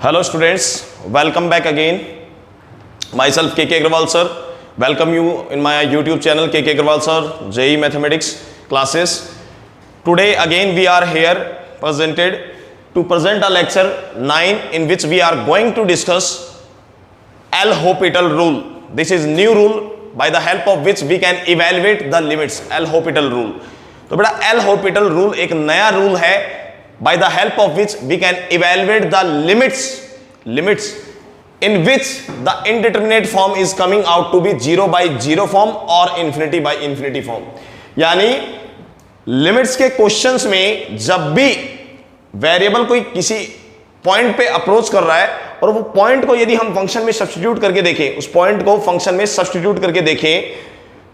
Hello students, welcome back again. Myself KK Agrawal sir. Welcome you in my YouTube channel KK Agrawal sir, JEE Mathematics classes. Today again we are here presented to present a lecture 9 in which we are going to discuss L'Hopital rule. This is new rule by the help of which we can evaluate the limits. L'Hopital rule. तो बेटा L'Hopital rule एक नया rule है by the help of which we can evaluate the limits in which the indeterminate form is coming out to be 0 by 0 form or infinity by infinity form. यानी limits के questions में जब भी variable कोई किसी point पे approach कर रहा है और वो पॉइंट को यदि हम फंक्शन में सब्स्टिट्यूट करके देखें, उस पॉइंट को फंक्शन में सब्स्टिट्यूट करके देखें,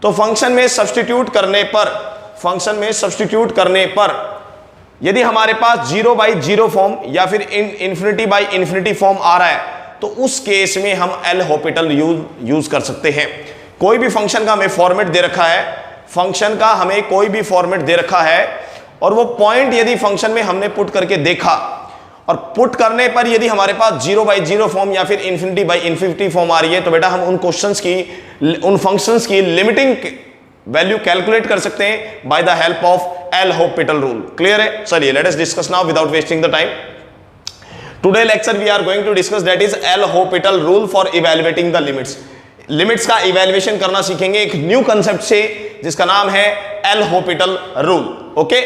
तो फंक्शन में सब्स्टिट्यूट करने पर यदि हमारे पास 0 बाई 0 फॉर्म या फिर इन्फिनिटी बाई इन्फिनिटी फॉर्म आ रहा है तो उस केस में हम L'Hopital यूज कर सकते हैं. कोई भी फंक्शन का हमें फॉर्मेट दे रखा है, और वो पॉइंट यदि फंक्शन में हमने पुट करके देखा और पुट करने पर यदि हमारे पास 0 बाई 0 फॉर्म या फिर इन्फिनिटी बाई इन्फिनिटी फॉर्म आ रही है तो बेटा हम उन फंक्शंस की लिमिटिंग वैल्यू कैलकुलेट कर सकते हैं by the help of L'Hopital rule. Clear है? चलिए let us discuss now without wasting the time. Today lecture we are going to discuss that is L'Hopital rule for evaluating the limits का evaluation करना सीखेंगे एक new concept से जिसका नाम है L'Hopital रूल. ओके,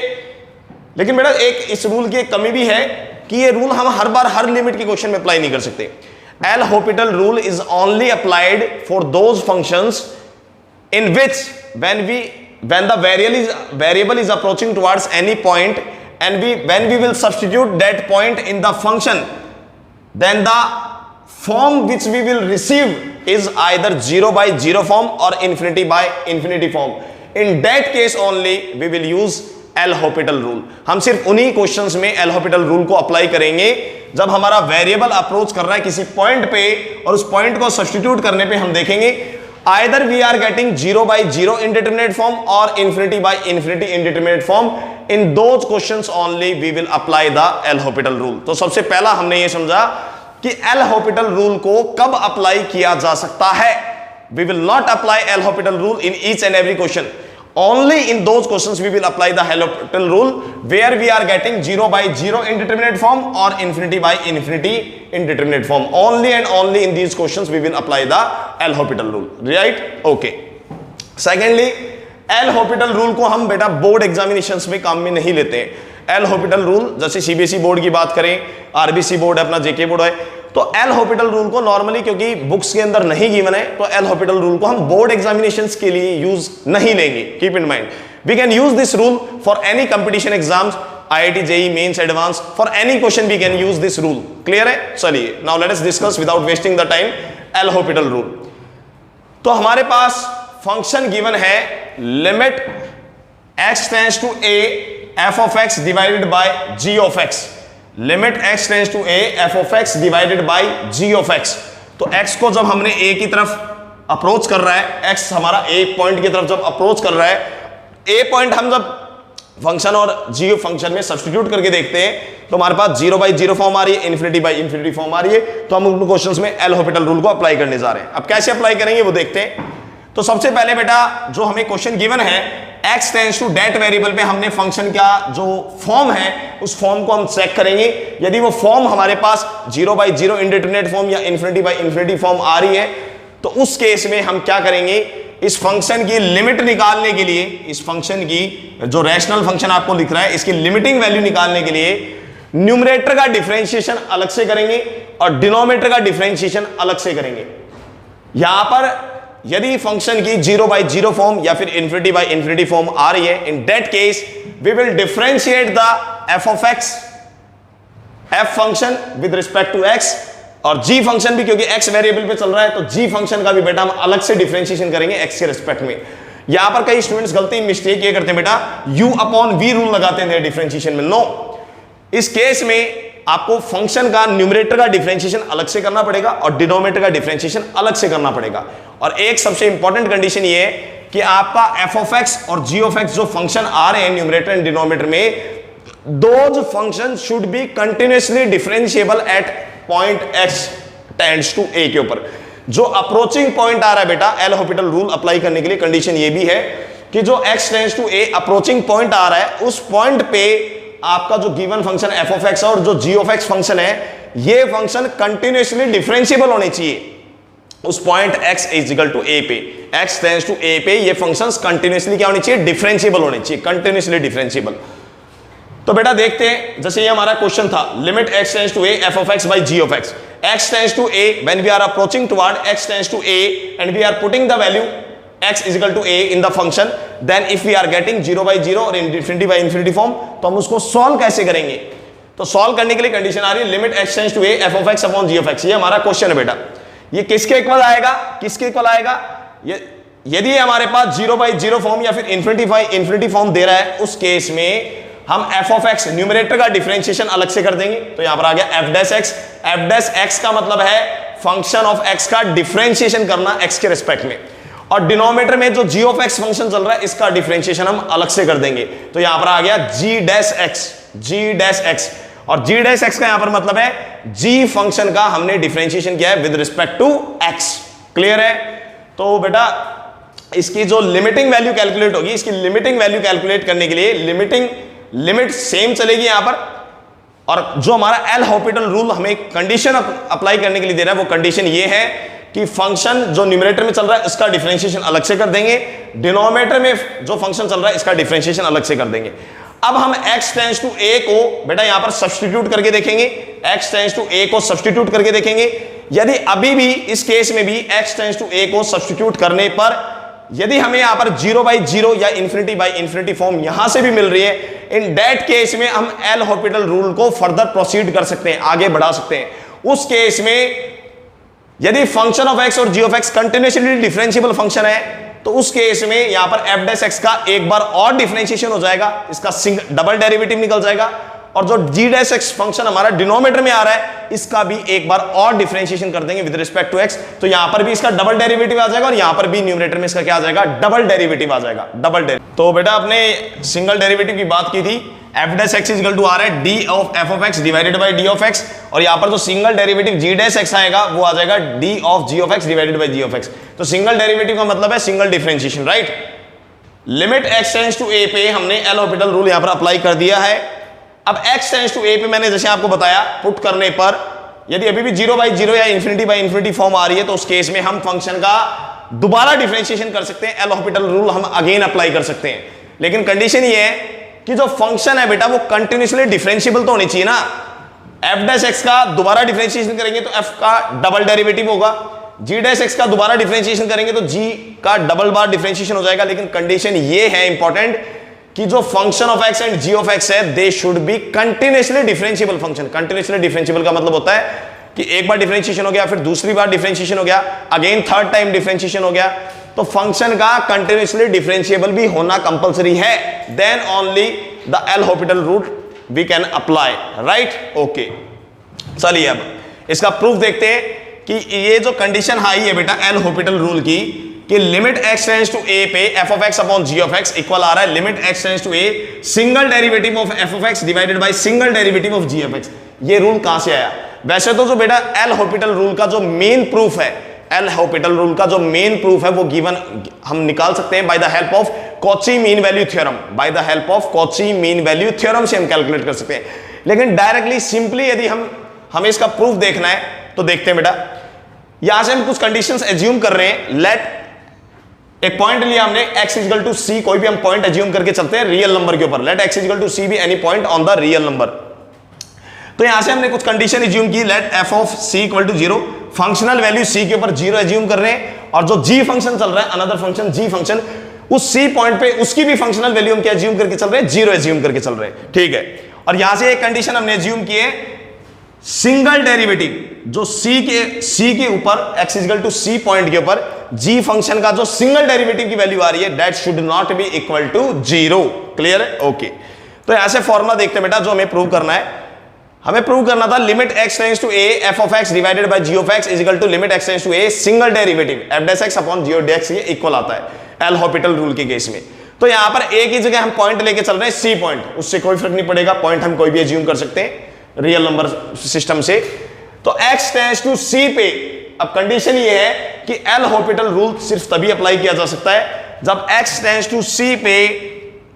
लेकिन बेटा एक इस रूल की एक कमी भी है कि ये रूल हम हर बार हर लिमिट के क्वेश्चन में अप्लाई नहीं कर सकते. L'Hopital rule is only applied for those functions in which when the variable is approaching towards any point and when we will substitute that point in the function, then the form which we will receive is either 0 by 0 form or infinity by infinity form. In that case only we will use L'Hopital rule. हम सिर्फ उन्हीं questions में L'Hopital rule को apply करेंगे जब हमारा variable approach कर रहा है किसी पॉइंट पे और उस पॉइंट को सब्स्टिट्यूट करने पे हम देखेंगे either we are getting 0 by 0 indeterminate form or infinity by infinity indeterminate form. In those questions only we will apply the L'Hopital rule. तो सबसे पहला हमने ये समझा कि L'Hopital rule को कब अप्लाई किया जा सकता है. We will not apply L'Hopital rule in each and every question. Only in those questions we will apply the L'Hopital rule where we are getting 0 by 0 indeterminate form or infinity by infinity indeterminate form. Only and only in these questions we will apply the L'Hopital rule. Right? Okay. Secondly, L'Hopital rule को हम बेटा board examinations में काम में नहीं लेते हैं. L'Hopital rule जैसे CBSE बोर्ड की बात करें, RBC बोर्ड है, अपना JK बोर्ड है, तो L'Hopital रूल को नॉर्मली क्योंकि बुक्स के अंदर नहीं गिवन है तो L'Hopital रूल को हम बोर्ड एग्जामिनेशंस के लिए यूज नहीं लेंगे. Keep in mind we can use this rule for any competition exams, IIT JEE mains advance, for any question we can use this rule. Clear है? चलिए now let us discuss without wasting the time L'Hopital rule. तो हमारे पास function given है limit x tends to a f of x divided by g of x. Limit x tends to a f of x divided by g of x. तो x को जब हमने a की तरफ अप्रोच कर रहा है, x हमारा a पॉइंट की तरफ जब अप्रोच कर रहा है, a पॉइंट हम जब फंक्शन और g फंक्शन में सब्स्टिट्यूट करके देखते हैं तो हमारे पास 0 बाई 0 फॉर्म आ रही है, इन्फिनिटी बाई इन्फिनिटी फॉर्म आ रही है. तो हम उन क्वेश्चंस में L'Hopital रूल को अप्लाई करने जा रहे हैं. अब कैसे अप्लाई करेंगे वो देखते हैं. तो सबसे पहले बेटा जो हमें क्वेश्चन गिवन है x tends to that variable पे हमने फंक्शन का जो फॉर्म है उस फॉर्म को हम चेक करेंगे. यदि वो फॉर्म हमारे पास 0 बाई 0 इंडेटरमिनेट फॉर्म या इन्फिनिटी बाई इन्फिनिटी फॉर्म आ रही है तो उस केस में हम क्या करेंगे, इस फंक्शन की लिमिट निकालने के लिए, इस फंक्शन की जो रैशनल फंक्शन आपको लिख रहा है इसकी लिमिटिंग वैल्यू निकालने के लिए न्यूमरेटर का डिफरेंशिएशन अलग से करेंगे और डिनोमिनेटर का डिफरेंशिएशन अलग से करेंगे. यहां पर यदि फंक्शन की 0 बाई 0 फॉर्म या फिर इन्फिनिटी बाई इन्फिनिटी फॉर्म आ रही है, in that case we will differentiate the f of x, f function with respect to x, और g फंक्शन भी क्योंकि x वेरिएबल पे चल रहा है तो g फंक्शन का भी बेटा हम अलग से डिफरेंशिएशन करेंगे x के रिस्पेक्ट में. यहां पर कई स्टूडेंट्स गलती मिस्टेक ये करते हैं बेटा, u अपॉन v रूल लगाते हैं डिफरेंशिएशन में. नो, इस केस में आपको फंक्शन का न्यूमरेटर का डिफरेंशिएशन अलग से करना पड़ेगा और डिनोमिनेटर का डिफरेंशिएशन अलग से करना पड़ेगा. और एक सबसे इंपॉर्टेंट कंडीशन ये है कि आपका f of x और g of x जो फंक्शन आ रहे हैं न्यूमरेटर एंड डिनोमिनेटर में, those functions should be continuously differentiable at point x tends to a के ऊपर। जो अप्रोचिंग पॉइंट आ रहा है बेटा, एल हॉपिटल रूल अप्लाई करने के लिए कंडीशन ये भी है कि जो x tends to a approaching point आ रहा है, उस पॉइंट पे आपका जो given function f of x और जो g ऑफ x फंक्शन है, ये फंक्शन कंटिन्यूअसली डिफरेंशिएबल होने चाहिए। उस point x is equal to a पे, x टेंड्स टू a पे ये फंक्शंस कंटिन्यूअसली क्या होने चाहिए, डिफरेंशिएबल होने चाहिए, कंटिन्यूअसली डिफरेंशिएबल। तो बेटा देखते हैं, जैसे ये हमारा क्वेश्चन था, limit x tends to a f of x by g of x, x tends to a when we are approaching toward x tends to a and we are putting the value x is equal to a in the function, then if we are getting 0 by 0 और infinity by infinity form, तो हम उसको solve कैसे करेंगे? तो solve करने के लिए कंडीशन आ रही है limit x tends to a f of x upon g of x। ये हमारा क्वेश्चन है बेटा। ये किसके इक्वल आएगा, किसके इक्वल आएगा? ये यदि हमारे पास 0 by 0 फॉर्म या फिर infinity by infinity फॉर्म दे रहा है, उस केस में हम f of x न्यूमरेटर का डिफरेंशिएशन अलग से कर देंगे। तो यहां पर आ गया f dash x, f dash x का मतलब है फंक्शन ऑफ x का डिफरेंशिएशन करना x के रिस्पेक्ट में, और डिनोमिनेटर में जो g ऑफ x फंक्शन चल रहा है, इसका डिफरेंशिएशन हम अलग से कर देंगे। तो यहां पर आ गया g dash x, g dash x, और g डैश x का यहां पर मतलब है g फंक्शन का हमने डिफरेंशिएशन किया है with respect to x। Clear है? तो बेटा इसकी जो लिमिटिंग वैल्यू कैलकुलेट होगी, इसकी लिमिटिंग वैल्यू कैलकुलेट करने के लिए लिमिट सेम चलेगी यहां पर, और जो हमारा एल हॉपिटल रूल हमें कंडीशन अप्लाई करने के लिए दे रहा है, वो कंडीशन ये है कि फंक्शन जो न्यूमरेटर में चल रहा है इसका डिफरेंशिएशन अलग से कर देंगे, डिनोमिनेटर में जो फंक्शन चल रहा है इसका डिफरेंशिएशन अलग से कर देंगे। अब हम x टेंड्स टू a को बेटा यहां पर सब्स्टिट्यूट करके देखेंगे, x टेंड्स टू a को सब्स्टिट्यूट करके देखेंगे। यदि अभी भी इस केस में भी x टेंड्स टू a को सब्स्टिट्यूट करने पर यदि हमें यहां पर 0 by 0 या इंफिनिटी बाई इंफिनिटी फॉर्म यहां से भी मिल रही है, इन दैट केस में हम एल हॉपिटल रूल को फर्दर प्रोसीड कर सकते हैं, आगे बढ़ा सकते हैं। उस केस में यदि फंक्शन ऑफ x और g of x continuously differentiable function है, तो उस केस में यहां पर f डैश x का एक बार और डिफरेंशिएशन हो जाएगा, इसका डबल डेरिवेटिव निकल जाएगा, और जो g डैश x फंक्शन हमारा डिनोमिनेटर में आ रहा है, इसका भी एक बार और डिफरेंशिएशन कर देंगे विद रिस्पेक्ट टू x। तो यहां पर भी इसका डबल डेरिवेटिव आ जाएगा, और यहां पर भी न्यूमरेटर में इसका क्या आ जाएगा, डबल डेरिवेटिव आ जाएगा, डबल डेरिवेटिव। तो बेटा आपने सिंगल डेरिवेटिव की बात की थी, f dash x is equal to आ रहा है d of f of x divided by d of x, और यहां पर जो single derivative g dash x आएगा वो आ जाएगा d of g of x divided by g of x। तो सिंगल डेरिवेटिव का मतलब है single differentiation, right? Limit x tends to a पे हमने एल हॉपिटल रूल यहां पर अप्लाई कर दिया है। अब x टेंड्स टू a पे मैंने जैसे आपको बताया, पुट करने पर यदि अभी भी 0 by 0 या इंफिनिटी बाई इंफिनिटी फॉर्म आ रही है, तो उस केस में हम फंक्शन का दोबारा डिफरेंशिएशन कर सकते हैं, एल हॉपिटल रूल हम अगेन अप्लाई कर सकते हैं। लेकिन कंडीशन ये है कि जो फंक्शन है बेटा वो कंटिन्यूअसली डिफरेंशिएबल तो होनी चाहिए ना। f डैश x का दोबारा डिफरेंशिएशन करेंगे तो f का डबल डेरिवेटिव होगा, g डैश x का दोबारा डिफरेंशिएशन करेंगे तो g का डबल बार डिफरेंशिएशन हो जाएगा। लेकिन कंडीशन ये है इंपॉर्टेंट कि जो function of x and g of x है, they should be continuously differentiable function. Continuously differentiable का मतलब होता है कि एक बार डिफरेंशिएशन हो गया, फिर दूसरी बार डिफरेंशिएशन हो गया, अगेन थर्ड टाइम डिफरेंशिएशन हो गया, तो फंक्शन का कंटिन्यूअसली डिफरेंशिएबल भी होना कंपलसरी है, then only the L Hôpital rule we can apply, right? Okay, चलिए अब इसका प्रूफ देखते हैं कि ये जो कंडीशन हाई है बेटा एल हॉपिटल रूल की, कि limit x tends to a पे f of x upon g of x equal आ रहा है limit x tends to a single derivative of f of x divided by single derivative of g of x। ये rule कहां से आया? वैसे तो जो बेटा एल हॉपिटल रूल का जो मेन प्रूफ है, एल हॉपिटल रूल का जो मेन प्रूफ है वो गिवन हम निकाल सकते हैं by the help of Cauchy mean value theorem. Bye the help of Cauchy mean value theorem से हम कैलकुलेट कर सकते हैं। लेकिन डायरेक्टली सिंपली यदि हमें इसका प्रूफ देखना है तो देखते हैं बेटा, यहां से हम कुछ कंडीशंस एज्यूम कर रहे हैं। लेट एक पॉइंट लिया हमने x इक्वल टू c, कोई भी हम पॉइंट एज्यूम करके चलते हैं रियल नंबर के ऊपर। Let x equal to c be any point on the real number. तो यहां से हमने कुछ कंडीशन एज्यूम की, let f of c equal to 0, functional value c के ऊपर 0 एज्यूम कर रहे हैं, और जो g फंक्शन चल रहा है, अनदर फंक्शन g फंक्शन, उस c पॉइंट पे उसकी भी फंक्शनल वैल्यू हम क्या एज्यूम करके चल रहे हैं, 0 एज्यूम करके चल रहे हैं, ठीक है। और यहां से एक कंडीशन हमने एज्यूम की है, सिंगल डेरिवेटिव जो c के ऊपर x equal to c point के ऊपर g फंक्शन का जो सिंगल डेरिवेटिव की वैल्यू आ रही है, that should not be equal to 0। Clear है? ओके, तो यहां से फॉर्मूला देखते हैं बेटा जो हमें प्रूव करना है। हमें प्रूव करना था limit x tends to a f of x divided by g of x is equal to limit x tends to a single derivative f dash x upon g of x, ये equal आता है L Hôpital rule के case में। तो यहां पर a की जगह हम पॉइंट लेके चल रहे हैं c पॉइंट, उससे कोई फर्क नहीं पड़ेगा, पॉइंट हम कोई भी एज्यूम कर सकते हैं रियल नंबर सिस्टम से। तो x टेंड्स टू c पे अब कंडीशन ये है कि एल हॉपिटल रूल सिर्फ तभी अप्लाई किया जा सकता है जब x टेंड्स टू c पे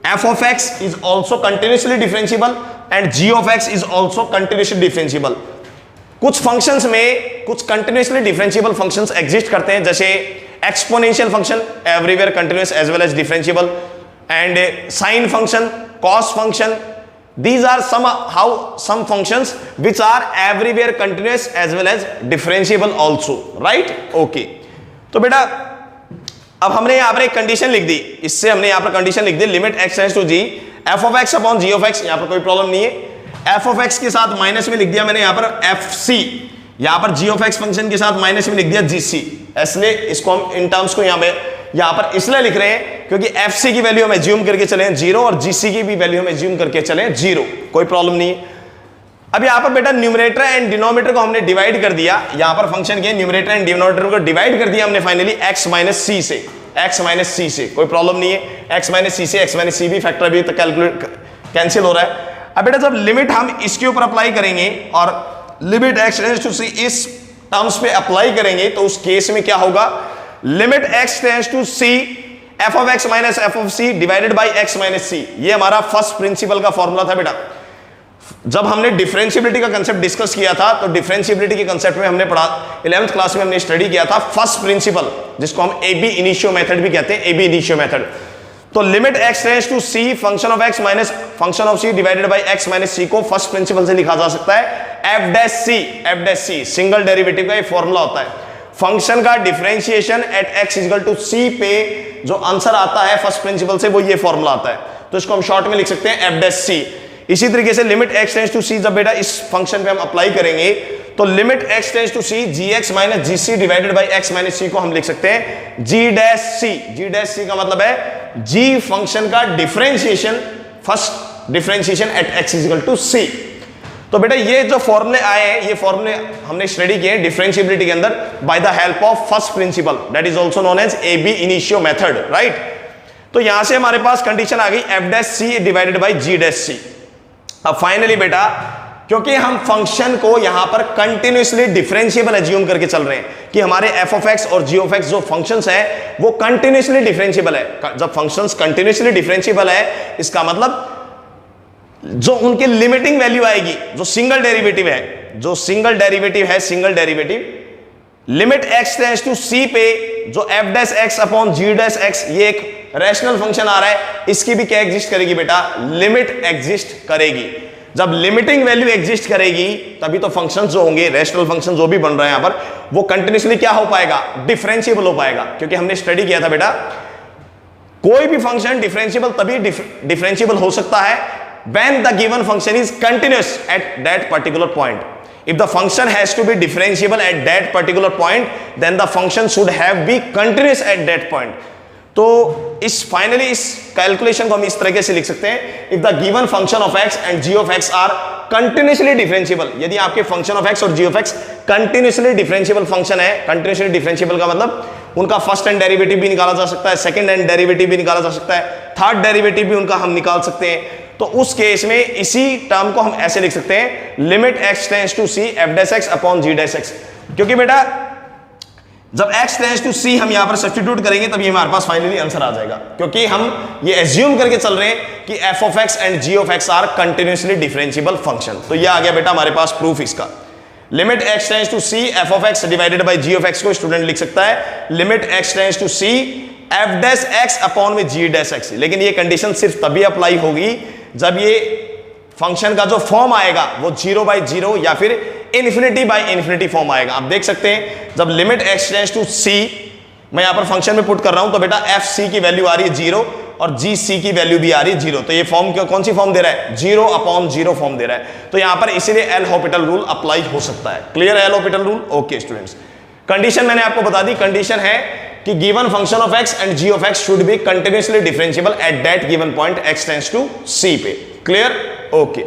f of x is also continuously differentiable and g of x is also continuously differentiable। कुछ फंक्शंस में कुछ कंटिन्यूसली डिफरेंशिएबल फंक्शंस एग्जिस्ट करते हैं, जैसे exponential function everywhere continuous as well as differentiable, and sine function, cos function, these are some functions which are everywhere continuous as well as differentiable also, right? Okay, तो बेटा अब हमने यहां पर एक कंडीशन लिख दी, इससे हमने यहां पर कंडीशन लिख दी limit x tends to g f of x upon g of x, यहां पर कोई प्रॉब्लम नहीं है। f of x के साथ माइनस में लिख दिया मैंने यहां पर fc, यहां पर g of x फंक्शन के साथ माइनस में लिख दिया gc, इसलिए इसको हम इन टर्म्स को यहां पर इसलिए लिख रहे हैं क्योंकि fc की वैल्यू हम एज्यूम करके चले हैं 0 और gc की भी वैल्यू हम एज्यूम करके चले हैं 0, कोई प्रॉब्लम नहीं है। अब यहां पर बेटा न्यूमरेटर एंड डिनोमिनेटर को हमने डिवाइड कर दिया, यहां पर फंक्शन के न्यूमरेटर एंड डिनोमिनेटर को डिवाइड कर दिया हमने फाइनली x माइनस c से, कोई प्रॉब्लम नहीं है। x माइनस c भी फैक्टर भी तो कैलकुलेट कैंसिल हो रहा है। अब बेटा जब लिमिट हम इसके ऊपर अप्लाई करेंगे और limit x tends to c इस टर्म्स पे अप्लाई करेंगे तो उस केस में क्या होगा, limit x tends to c f of x minus f of c divided by x minus c, ये हमारा फर्स्ट प्रिंसिपल का फॉर्मूला था बेटा। जब हमने डिफरेंशिएबिलिटी का कंसेप्ट डिस्कस किया था तो डिफरेंशिएबिलिटी के कंसेप्ट में हमने पढ़ा 11th क्लास में हमने स्टडी किया था फर्स्ट प्रिंसिपल, जिसको हम AB इनिशियो मेथड भी कहते हैं, AB इनिशियो मेथड। तो limit x tends to c function of x minus function of c divided by x minus c को फर्स्ट प्रिंसिपल से लिखा जा सकता है f dash c, single derivative का ये फॉर्मूला होता है। फंक्शन का differentiation at x equal to c पे जो आंसर आता है फर्स्ट प्रिंसिपल से वो ये फॉर्मूला आता है, तो इसको हम शॉर्ट में लिख सकते हैं f डैश c। इसी तरीके से limit x tends to c जब बेटा इस फंक्शन पे हम अप्लाई करेंगे तो limit x tends to c gx minus gc divided by x minus c को हम लिख सकते हैं g डैश c का मतलब है g फंक्शन का differentiation, first differentiation at x equal to c। तो बेटा ये जो फॉर्मूले आए हैं ये फॉर्मूले हमने स्टडी किए डिफरेंशिएबिलिटी के अंदर by the help of first principle, that is also known as AB initio method, right. तो यहां से हमारे पास कंडीशन आ गई f dash c divided by g dash c। अब फाइनली बेटा क्योंकि हम फंक्शन को यहां पर कंटिन्यूअसली डिफरेंशिएबल एज्यूम करके चल रहे हैं कि हमारे f of x और g of x जो फंक्शंस है वो कंटिन्यूअसली डिफरेंशिएबल है। जब फंक्शंस कंटिन्यूअसली डिफरेंशिएबल है इसका मतलब जो उनकी लिमिटिंग वैल्यू आएगी, जो सिंगल डेरिवेटिव है, single derivative limit x tends to c पे जो f dash x upon g dash x, ये एक रैशनल फंक्शन आ रहा है, इसकी भी क्या एग्जिस्ट करेगी बेटा, लिमिट एग्जिस्ट करेगी। जब लिमिटिंग वैल्यू एग्जिस्ट करेगी तभी तो फंक्शंस जो होंगे, रैशनल फंक्शन जो भी बन रहे हैं यहां पर, वो कंटिन्यूअसली क्या हो पाएगा, डिफरेंशिएबल हो पाएगा। क्योंकि हमने स्टडी किया था बेटा कोई भी फंक्शन डिफरेंशिएबल तभी डिफरेंशिएबल हो सकता है when the given function is continuous at that particular point. If the function has to be differentiable at that particular point, then the function should have be continuous at that point. तो इस finally इस calculation को हम इस तरीके से लिख सकते हैं, if the given function of x and g of x are continuously differentiable, यदि आपके function of x और g of x continuously differentiable function है, continuously differentiable का मतलब उनका फर्स्ट एंड डेरिवेटिव भी निकाला जा सकता है, सेकंड एंड डेरिवेटिव भी निकाला जा सकता है, थर्ड डेरिवेटिव भी उनका हम निकाल सकते हैं। तो उस केस में इसी टर्म को हम ऐसे लिख सकते हैं limit x tends to c f dash x upon g dash x। क्योंकि बेटा जब x टेंड्स टू c हम यहां पर सब्स्टिट्यूट करेंगे तब ये हमारे पास फाइनली आंसर आ जाएगा, क्योंकि हम ये एज्यूम करके चल रहे हैं कि f of x and g of x are continuously differentiable function. तो ये आ गया बेटा हमारे पास प्रूफ इसका। Limit x tends to c f of x divided by g of x को स्टूडेंट लिख सकता है limit x tends to c f dash x upon में g डैश x। लेकिन ये कंडीशन सिर्फ तभी अप्लाई होगी जब ये फंक्शन का जो फॉर्म आएगा वो 0 बाई 0 या फिर इन्फिनिटी बाई इन्फिनिटी फॉर्म आएगा। आप देख सकते हैं जब limit x tends to c मैं यहां पर फंक्शन में पुट कर रहा हूं तो बेटा fc की वैल्यू आ रही है 0 और gc की वैल्यू भी आ रही है 0। तो ये फॉर्म कौन सी फॉर्म दे रहा है, 0 अपॉन 0 फॉर्म दे रहा है। तो यहां पर इसीलिए एल हॉपिटल रूल अप्लाई हो सकता है। क्लियर है L Hôpital rule? Okay students, condition मैंने आपको बता दी, कंडीशन है कि given function of x and g of x should be continuously differentiable at that given point x tends to c पे। क्लियर? ओके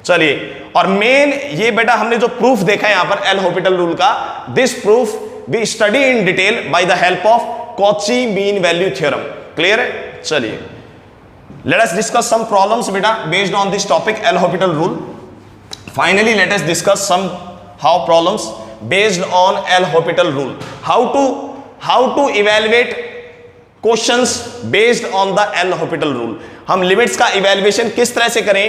चलिए, और मेन ये बेटा हमने जो प्रूफ देखा है यहां पर एल हॉपिटल रूल का, this proof we study in detail by the help of Cauchy mean value theorem. Clear है? चलिए let us discuss some problems बेटा based on this topic L Hôpital rule. Finally let us discuss some how problems based on L Hôpital rule, how to evaluate questions based on the L Hôpital rule. हम limits का evaluation किस तरह से करें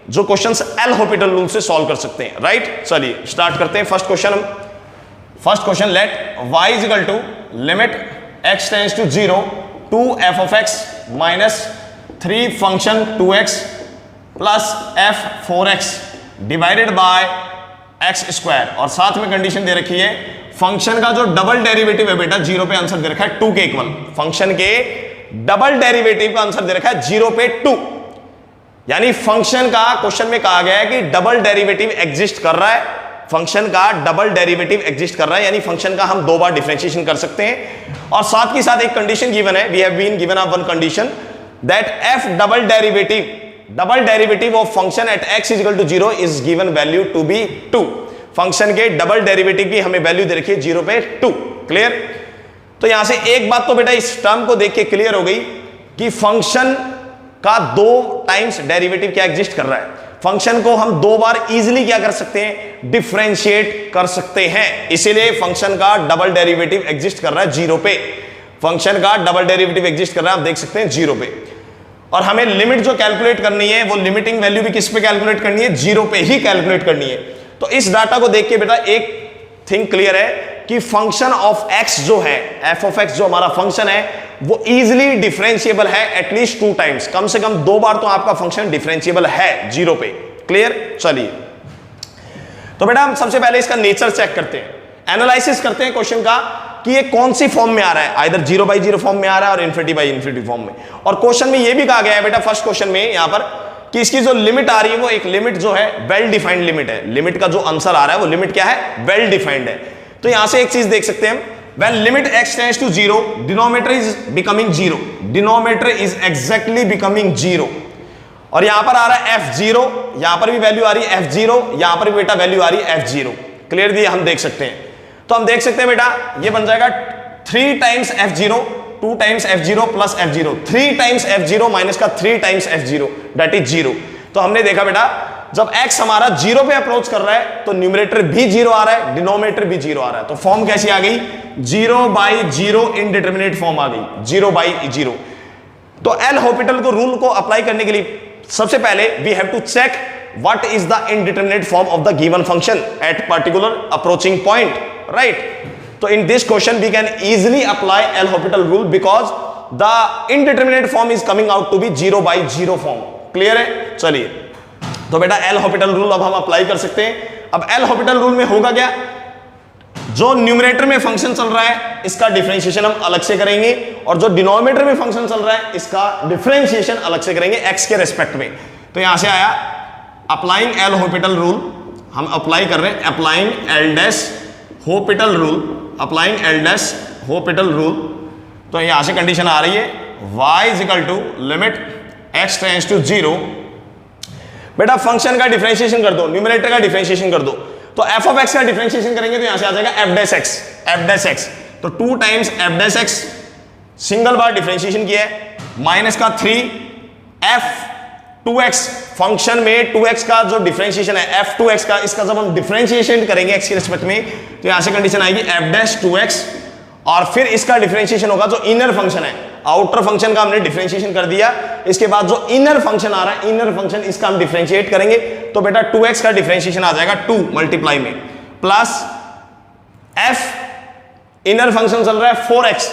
जो questions L Hôpital rule से solve कर सकते हैं, राइट। चलिए स्टार्ट करते हैं first question. Let y is equal to limit x tends to 0 two f of x minus 3 function 2x plus f 4x divided by x square, और साथ में कंडीशन दे रखी है फंक्शन का जो डबल डेरिवेटिव है बेटा 0 पे आंसर दे रखा है 2 के इक्वल। फंक्शन के डबल डेरिवेटिव का आंसर दे रखा है 0 पे 2, यानी फंक्शन का क्वेश्चन में कहा गया है कि डबल डेरिवेटिव एग्जिस्ट कर रहा है, फंक्शन का डबल डेरिवेटिव एग्जिस्ट कर रहा है, यानी फंक्शन का हम 2 बार डिफरेंशिएशन कर सकते हैं। और साथ के साथ एक कंडीशन गिवन है, we have been given a one condition that f double derivative of function at x is equal to 0 is given value to be 2। Function के डबल डेरिवेटिव की हमें वैल्यू दे रखी है 0 पे 2। क्लियर। तो यहां से एक बात तो बेटा इस टर्म को देख के क्लियर हो गई कि फंक्शन का 2 टाइम्स डेरिवेटिव क्या एग्जिस्ट कर रहा है। फंक्शन को हम 2 बार इजीली क्या कर सकते हैं, डिफरेंशिएट कर सकते हैं, इसीलिए फंक्शन का डबल डेरिवेटिव एग्जिस्ट कर रहा है 0 पे। फंक्शन का डबल डेरिवेटिव एग्जिस्ट कर रहा है, आप देख सकते हैं 0 पे। और हमें लिमिट जो कैलकुलेट करनी है वो लिमिटिंग वैल्यू भी किस पे कैलकुलेट करनी है, 0 पे ही कैलकुलेट करनी है। तो इस डाटा को देख के बेटा एक थिंग क्लियर है कि फंक्शन ऑफ x जो है, f ऑफ x जो हमारा फंक्शन है वो इजीली डिफरेंशिएबल है एटलीस्ट 2 टाइम्स, कम से कम 2 बार तो आपका फंक्शन डिफरेंशिएबल है 0 पे। क्लियर। चलिए तो बेटा हम सबसे पहले इसका नेचर चेक करते हैं, एनालिसिस करते हैं क्वेश्चन का कि ये कौन सी फॉर्म में आ रहा है, आइदर 0/0 फॉर्म में आ रहा है और इन्फिनिटी बाई इन्फिनिटी फॉर्म में। और क्वेश्चन में ये भी कहा गया है बेटा फर्स्ट क्वेश्चन में यहां पर कि इसकी जो लिमिट आ रही है वो एक लिमिट जो है वेल डिफाइंड लिमिट है। लिमिट का जो आंसर आ रहा है वो लिमिट क्या है, वेल डिफाइंड है। तो यहां से एक चीज देख सकते हैं, when limit x tends to 0 denominator is becoming 0, denominator is exactly becoming 0। और यहां पर आ रहा है f0, यहां पर भी वैल्यू आ रही है f0, यहां पर भी बेटा वैल्यू आ रही है f0। क्लियर दिया, हम देख सकते हैं। तो हम देख सकते हैं बेटा ये बन जाएगा 3 times f0, 2 times f0 plus f0, 3 times f0 minus का 3 टाइम्स f0 दैट इज 0। तो हमने देखा बेटा जब x हमारा 0 पे अप्रोच कर रहा है तो न्यूमरेटर भी 0 आ रहा है, डिनोमिनेटर भी 0 आ रहा है। तो फॉर्म कैसी आ गई, 0/0 इनडिटरमिनेट फॉर्म आ गई, 0/0। तो एल हॉपिटल को रूल को अप्लाई करने के लिए सबसे पहले we have to check what is the indeterminate form of the given function at particular approaching point, right. तो in this question we can easily apply L Hopital rule because the indeterminate form is coming out to be 0/0 form। Clear है। चलिए तो बेटा L Hopital rule अब हम apply कर सकते हैं। अब L Hopital rule में होगा क्या, जो न्यूमरेटर में फंक्शन चल रहा है इसका डिफरेंशिएशन हम अलग से करेंगे और जो डिनोमिनेटर में फंक्शन चल रहा है इसका डिफरेंशिएशन अलग से करेंगे x के रेस्पेक्ट में। तो यहां से आया अप्लाइंग L Hopital rule, हम अप्लाई कर रहे हैं applying L dash Hopital rule, applying L dash Hopital rule। तो यहां से कंडीशन आ रही है y is equal to limit x tends to 0। बेटा फंक्शन का डिफरेंशिएशन कर दो, न्यूमरेटर का डिफरेंशिएशन कर दो। तो f ऑफ x का डिफरेंशिएशन करेंगे तो यहां से आ जाएगा f डैश x। तो 2 times f dash x single बार डिफरेंशिएशन किया है, माइनस का 3 f2x, फंक्शन में 2x का जो डिफरेंशिएशन है f2x का, इसका जब हम डिफरेंशिएशन करेंगे x के रिस्पेक्ट में तो यहां से कंडीशन आएगी f डैश 2x और फिर इसका डिफरेंशिएशन होगा जो इनर फंक्शन है, आउटर फंक्शन का हमने डिफरेंशिएशन कर दिया, इसके बाद जो इनर फंक्शन आ रहा है इनर फंक्शन इसका हम डिफरेंशिएट करेंगे तो बेटा 2x का डिफरेंशिएशन आ जाएगा 2 मल्टीप्लाई में प्लस f इनर फंक्शन चल रहा है 4x,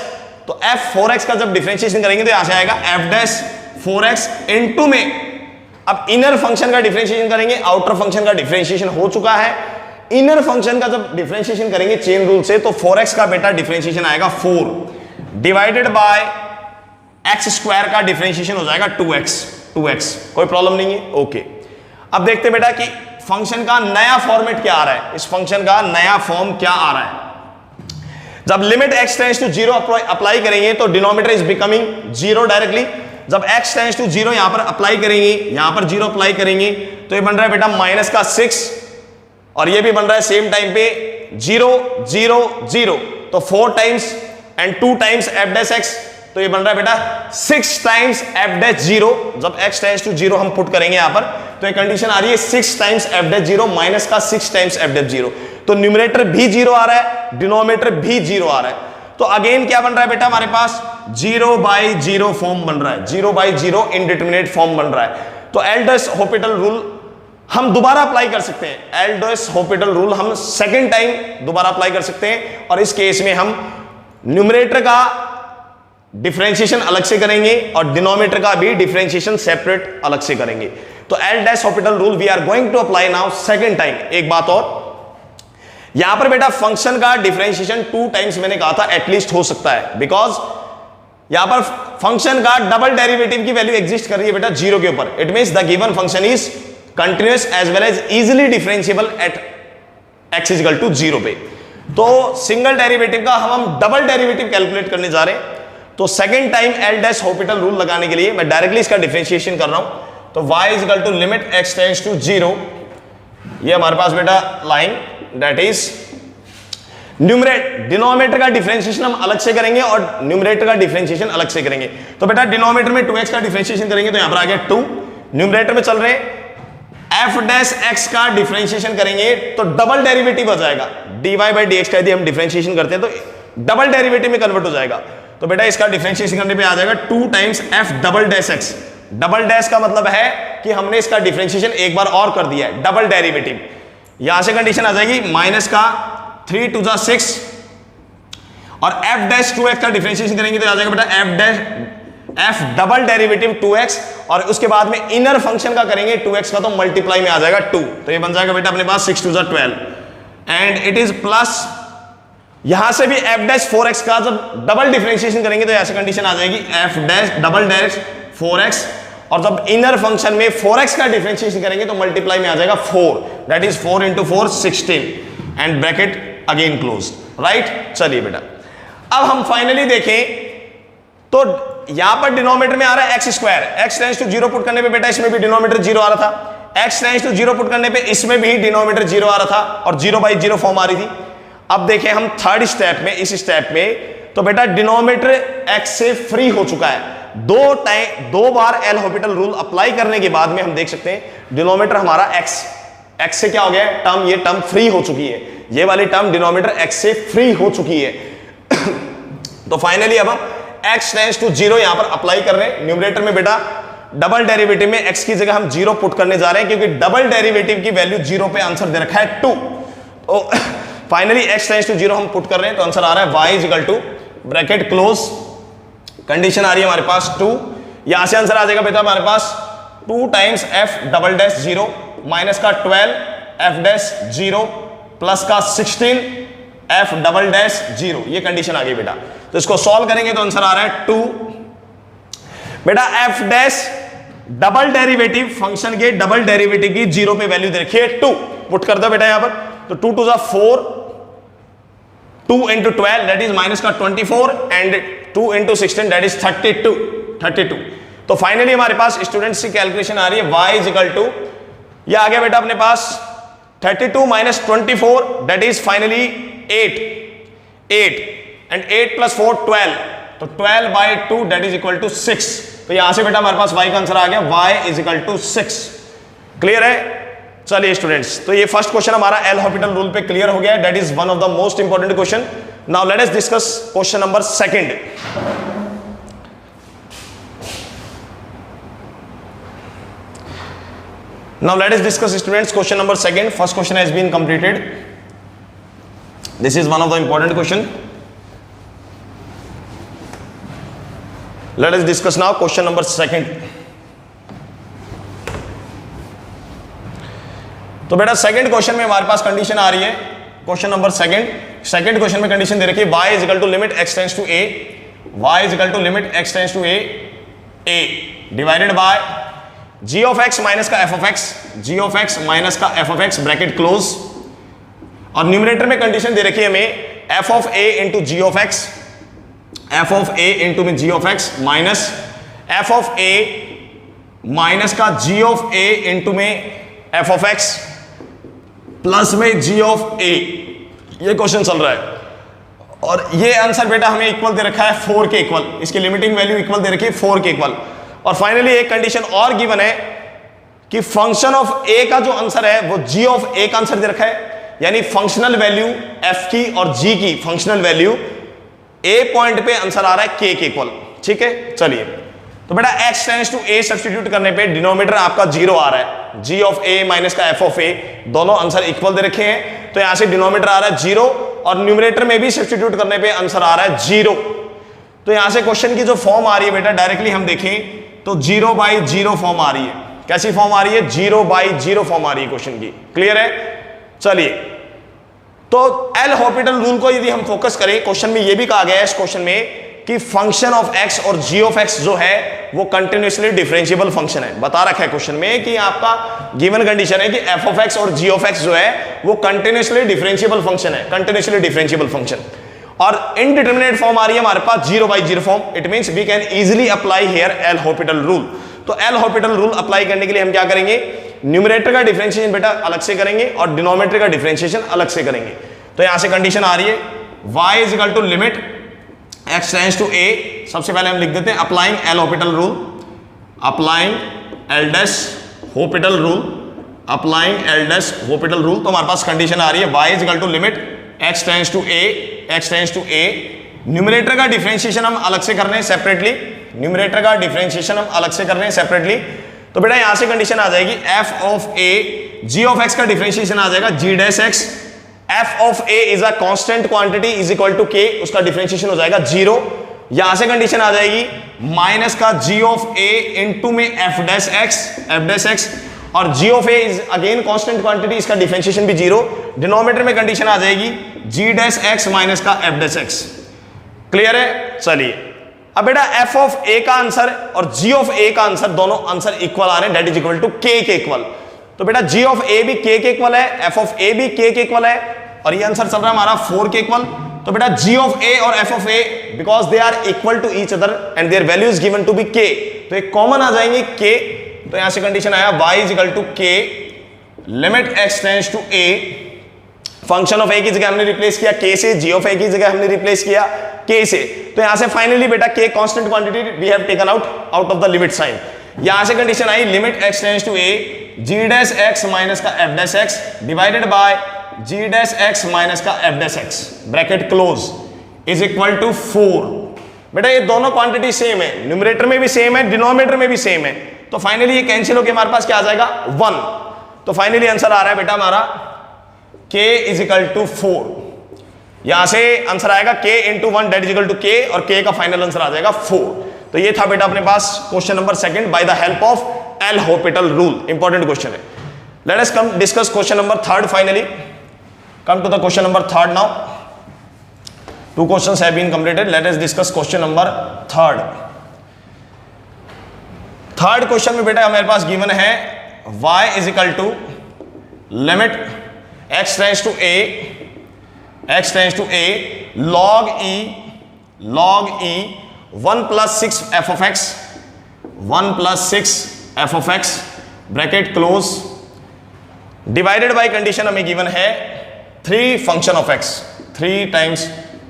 तो f4x का जब डिफरेंशिएशन करेंगे तो यहां से आएगा f डैश 4x इनटू में। अब इनर फंक्शन का डिफरेंशिएशन करेंगे, आउटर फंक्शन का डिफरेंशिएशन हो चुका है, इनर फंक्शन का जब डिफरेंशिएशन करेंगे चेन रूल से तो 4x का बेटा डिफरेंशिएशन आएगा 4 डिवाइडेड बाय x स्क्वायर का डिफरेंशिएशन हो जाएगा 2x। कोई प्रॉब्लम नहीं है, ओके। अब देखते बेटा कि फंक्शन का नया फॉर्मेट क्या आ रहा है, इस फंक्शन का नया फॉर्म क्या आ रहा है। जब limit x tends to 0 apply करेंगे तो डिनोमिनेटर इज बिकमिंग 0 डायरेक्टली। जब x टेंड्स टू 0 यहां पर अप्लाई करेंगे, यहां पर 0 अप्लाई करेंगे तो ये बन रहा है बेटा माइनस का 6 और ये भी बन रहा है सेम टाइम पे 0 0 0, तो 4 times and 2 times f dash x, तो ये बन रहा है बेटा 6 टाइम्स f डैश 0। जब x टेंड्स टू 0 हम पुट करेंगे यहां पर तो ये कंडीशन आ रही है 6 टाइम्स f डैश 0 माइनस का 6 टाइम्स f डैश 0। तो न्यूमरेटर भी 0 आ रहा है, डिनोमिनेटर भी 0 आ रहा है। तो अगेन क्या बन रहा है बेटा हमारे पास 0/0 फॉर्म बन रहा है, 0/0 इनडिटरमिनेट फॉर्म बन रहा है। तो एल्डस-हॉपिटल रूल हम दोबारा अप्लाई कर सकते हैं, एल्डस-हॉपिटल रूल हम सेकेंड टाइम दोबारा अप्लाई कर सकते हैं, और इस केस में हम न्यूमरेटर का डिफरेंशिएशन अलग से करेंगे और डिनोमिनेटर का भी डिफरेंशिएशन सेपरेट अलग से करेंगे। तो L'Hopital rule we are going to apply now second time. एक बात और, यहां पर बेटा फंक्शन का डिफरेंशिएशन 2 टाइम्स मैंने कहा था एटलीस्ट हो सकता है, बिकॉज यहां पर फंक्शन का डबल डेरिवेटिव की वैल्यू एग्जिस्ट कर रही है बेटा 0 के ऊपर। It means the given function is continuous as well as easily differentiable at x equal to 0 पे। तो सिंगल डेरिवेटिव का हम डबल डेरिवेटिव कैलकुलेट करने जा रहे हैं। तो सेकेंड टाइम एल्डस-हॉपिटल रूल लगाने के लिए मैं डायरेक्टली इसका डिफरेंशिएशन कर रहा हूं। तो y is equal to limit x tends to 0, ये हमारे पास बेटा लाइन दैट इज डिनोमिनेटर का डिफरेंशिएशन हम अलग से करेंगे और न्यूमरेटर का डिफरेंशिएशन अलग से करेंगे। तो बेटा डिनोमिनेटर में 2x का डिफरेंशिएशन करेंगे तो यहां पर आ गया 2, न्यूमरेटर में चल रहे हैं f डैश x का डिफरेंशिएशन करेंगे तो डबल डेरिवेटिव हो जाएगा, dy बाई dx का यदि हम डिफरेंशिएशन करते हैं तो डबल डेरिवेटिव में कन्वर्ट हो जाएगा। तो बेटा इसका डिफरेंशिएशन करने पे आ जाएगा 2 times f double dash x। Double dash का मतलब है कि हमने इसका डिफरेंशिएशन एक बार और कर दिया है, डबल डेरिवेटिव। यहां से कंडीशन आ जाएगी माइनस का 3 2 जा 6 और f डैश 2x का डिफरेंशिएशन करेंगे तो आ जाएगा बेटा f डबल डेरिवेटिव 2x, और उसके बाद में इनर फंक्शन का करेंगे 2x का तो मल्टीप्लाई में आ जाएगा 2, तो ये बन जाएगा बेटा अपने पास 6 2 जा 12 एंड इट इज प्लस, यहां से भी f डैश 4x का जब डबल डिफरेंशिएशन करेंगे तो ऐसी कंडीशन आ जाएगी f dash double dash 4x, और जब इनर फंक्शन में 4x का डिफरेंशिएशन करेंगे तो मल्टीप्लाई में आ जाएगा 4, that is 4 into 4 16 and bracket again close, right. चलिए बेटा अब हम फाइनली देखें तो यहां पर डिनोमिनेटर में आ रहा है x square, x tends to 0 put करने पे बेटा इसमें भी डिनोमिनेटर 0 आ रहा था, x टेंड्स टू 0 पुट करने पे इसमें भी डिनोमिनेटर 0 आ रहा था और 0/0 फॉर्म आ रही थी। अब देखें हम थर्ड स्टेप में, इस स्टेप में तो बेटा डिनोमिनेटर x से फ्री हो चुका है। दो बार एल-हॉपिटल रूल अप्लाई करने के बाद में हम देख सकते हैं डिनोमिनेटर हमारा x से क्या हो गया टर्म, ये टर्म फ्री हो चुकी है, ये वाली टर्म डिनोमिनेटर x से फ्री हो चुकी है। तो फाइनली अब हम x टेंड्स टू 0 यहां पर अप्लाई कर रहे हैं। न्यूमरेटर में बेटा डबल डेरिवेटिव में x की जगह हम 0 पुट करने जा रहे हैं क्योंकि डबल डेरिवेटिव की वैल्यू 0 पे आंसर दे रखा है 2। तो फाइनली x टेंड्स टू 0 हम पुट कर रहे हैं तो आंसर आ रहा है y is equal to bracket close, condition आ रही है हमारे पास 2, यहां से आंसर आ जाएगा बेटा हमारे पास 2 times f double dash 0 minus का 12 f डैश 0 प्लस का 16 f डबल डैश 0, ये कंडीशन आ गई बेटा। तो इसको सॉल्व करेंगे तो आंसर आ रहा है 2 बेटा f dash double derivative, function के डबल डेरिवेटिव की 0 पे वैल्यू दे रखी है 2, पुट कर दो बेटा यहां पर, तो 2 2 जा 4, 2 इंटू 12 दैट इज माइनस का 24 एंड 2 इंटू 16 दैट इज 32। तो फाइनली हमारे पास स्टूडेंट्स की कैलकुलेशन आ रही है y इज इक्वल टू, ये आ गया बेटा अपने पास 32 minus 24 that is finally 8 and 8 plus 4 12, तो 12/2 दैट इज इक्वल टू 6। तो यहां से बेटा हमारे पास y का आंसर आ गया y is equal to 6। Clear है? चलिए स्टूडेंट्स, तो ये फर्स्ट क्वेश्चन हमारा एल-हॉपिटल रूल पे क्लियर हो गया है, that is one of the most important question. Now let us discuss question number second. Now let us discuss students question number second. First question has been completed. This is one of the important question. Let us discuss now question number second. तो बेटा second question में हमारे पास condition आ रही है, question number second question में condition दे रखी है y is equal to limit x tends to a, y is equal to limit x tends to a divided by g of x minus का f of x, g of x minus का f of x bracket close, और numerator में condition दे रखी है हमें f of a into g of x, f of a into में g of x minus f of a minus का g of a into में f ऑफ x प्लस में g ऑफ a। ये question चल रहा है और ये आंसर बेटा हमें इक्वल दे रखा है 4 के इक्वल, इसकी लिमिटिंग वैल्यू इक्वल दे रखी है 4 के इक्वल। और फाइनली एक कंडीशन और गिवन है कि फंक्शन ऑफ a का जो आंसर है वो g ऑफ a का आंसर दे रखा है, यानी फंक्शनल वैल्यू एफ की और जी की फंक्शनल वैल्यू ए पॉइंट पे आंसर आ रहा है के इक्वल। ठीक है, चलिए तो बेटा x tends to a substitute करने पे डिनोमिनेटर आपका 0 आ रहा है, g ऑफ a माइनस का f ऑफ a, दोनों आंसर इक्वल दे रखे हैं, तो यहां से डिनोमिनेटर आ रहा है 0 और न्यूमरेटर में भी सब्स्टिट्यूट करने पे आंसर आ रहा है 0। तो यहां से क्वेश्चन की जो फॉर्म आ रही है बेटा डायरेक्टली हम देखें तो 0/0 फॉर्म आ रही है। कैसी फॉर्म आ रही है? 0/0 फॉर्म आ रही है क्वेश्चन की। क्लियर है? चलिए तो एल हॉस्पिटल रूल को यदि हम फोकस करें, क्वेश्चन में यह भी कहा गया है इस क्वेश्चन में कि फंक्शन ऑफ x और g ऑफ x जो है वो कंटिन्यूअसली डिफरेंशिएबल फंक्शन है। बता रखा है क्वेश्चन में कि आपका गिवन कंडीशन है कि f ऑफ x और g ऑफ x जो है वो कंटिन्यूअसली डिफरेंशिएबल फंक्शन है, कंटिन्यूअसली डिफरेंशिएबल फंक्शन। और इनडिटरमिनेट फॉर्म आ रही है हमारे पास 0/0 form. It means we can easily apply here L hospital rule. तो एल हॉस्पिटल रूल अप्लाई करने के लिए हम क्या करेंगे? न्यूमरेटर का डिफरेंशिएशन बेटा अलग से करेंगे और डिनोमिनेटर का डिफरेंशिएशन अलग से करेंगे। तो यहां से कंडीशन आ रही है y is equal to limit x tends to a। सबसे पहले हम लिख देते हैं applying L hospital rule, applying L dash hospital rule, applying L dash hospital rule. तो हमारे पास कंडीशन आ रही है y is equal to limit x tends to a, x tends to a। Numerator का डिफरेंशिएशन हम अलग से कर रहे हैं सेपरेटली, न्यूमरेटर का डिफरेंशिएशन हम अलग से कर रहे हैं सेपरेटली। तो बेटा यहां से कंडीशन आ जाएगी f of a, g of x का डिफरेंशिएशन आ जाएगा g dash x, f of a is a constant quantity is equal to k, उसका डिफरेंशिएशन हो जाएगा 0। यहां से कंडीशन आ जाएगी माइनस का g ऑफ a इनटू में f डैश x, और g of a is again constant quantity, इसका डिफरेंशिएशन भी 0। डिनोमिनेटर में कंडीशन आ जाएगी g डैश x माइनस का f डैश x। क्लियर है? चलिए अब बेटा f ऑफ a का आंसर और g ऑफ a का आंसर दोनों आंसर इक्वल आ रहे हैं, that is equal to k के इक्वल। तो बेटा g ऑफ a भी k के इक्वल है, f ऑफ a भी k के इक्वल है, और ये आंसर चल रहा है हमारा 4 के इक्वल। तो बेटा g ऑफ a और f of a because they are equal to each other and their value is given to be k, तो एक कॉमन आ जाएंगे k। तो यहां से कंडीशन आया y is equal to k limit x tends to a। Function of a की जगह हमने रिप्लेस किया k से, g ऑफ a की जगह हमने रिप्लेस किया k से। तो यहां से फाइनली बेटा k constant quantity we have taken out of the limit sign. यहां से कंडीशन आई limit x tends to a g dash x minus का f dash x divided by g dash x minus का f dash x bracket close is equal to 4। बेटा ये दोनों quantity same है, numerator में भी सेम है, डिनोमिनेटर में भी सेम है। तो फाइनली ये कैंसिल होकर हमारे पास क्या आ जाएगा 1। तो फाइनली आंसर आ रहा है बेटा हमारा k इज इक्वल टू 4। यहां से आंसर आएगा k into 1 that is equal to k, और k का फाइनल आंसर आ जाएगा 4। तो ये था बेटा अपने पास question number 2 by the help of L hospital rule. Important question है। Let us come discuss question number 3 finally. Come to the question number 3 now. 2 questions have been completed. Let us discuss question number 3. Third question में बेटा हमारे पास given है y is equal to limit x tends to a log e 1 plus 6 f of x, 1 plus 6 f of x bracket close divided by condition हमें given है 3 function of x, 3 times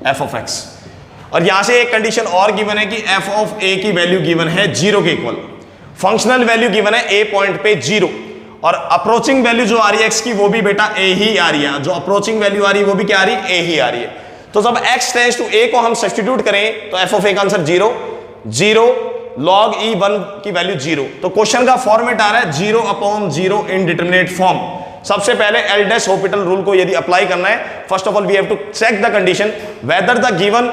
f of x। और यहां से एक condition और given है कि f of a की वैल्यू गिवन है 0 के इक्वल, फंक्शनल वैल्यू गिवन है a पॉइंट पे 0, और अप्रोचिंग वैल्यू जो आ रही है x की वो भी बेटा a ही आ रही है, जो अप्रोचिंग वैल्यू आ रही है वो भी क्या आ रही है? a ही आ रही है। तो जब x टेंड्स टू a को हम सब्स्टिट्यूट करें तो f ऑफ a का आंसर 0 log e 1 की वैल्यू 0। तो क्वेश्चन का फॉर्मेट आ रहा है 0/0 इनडिटरमिनेट फॉर्म। सबसे पहले एल डैश हॉस्पिटल रूल को यदि अप्लाई करना है, first of all we have to check the condition whether the given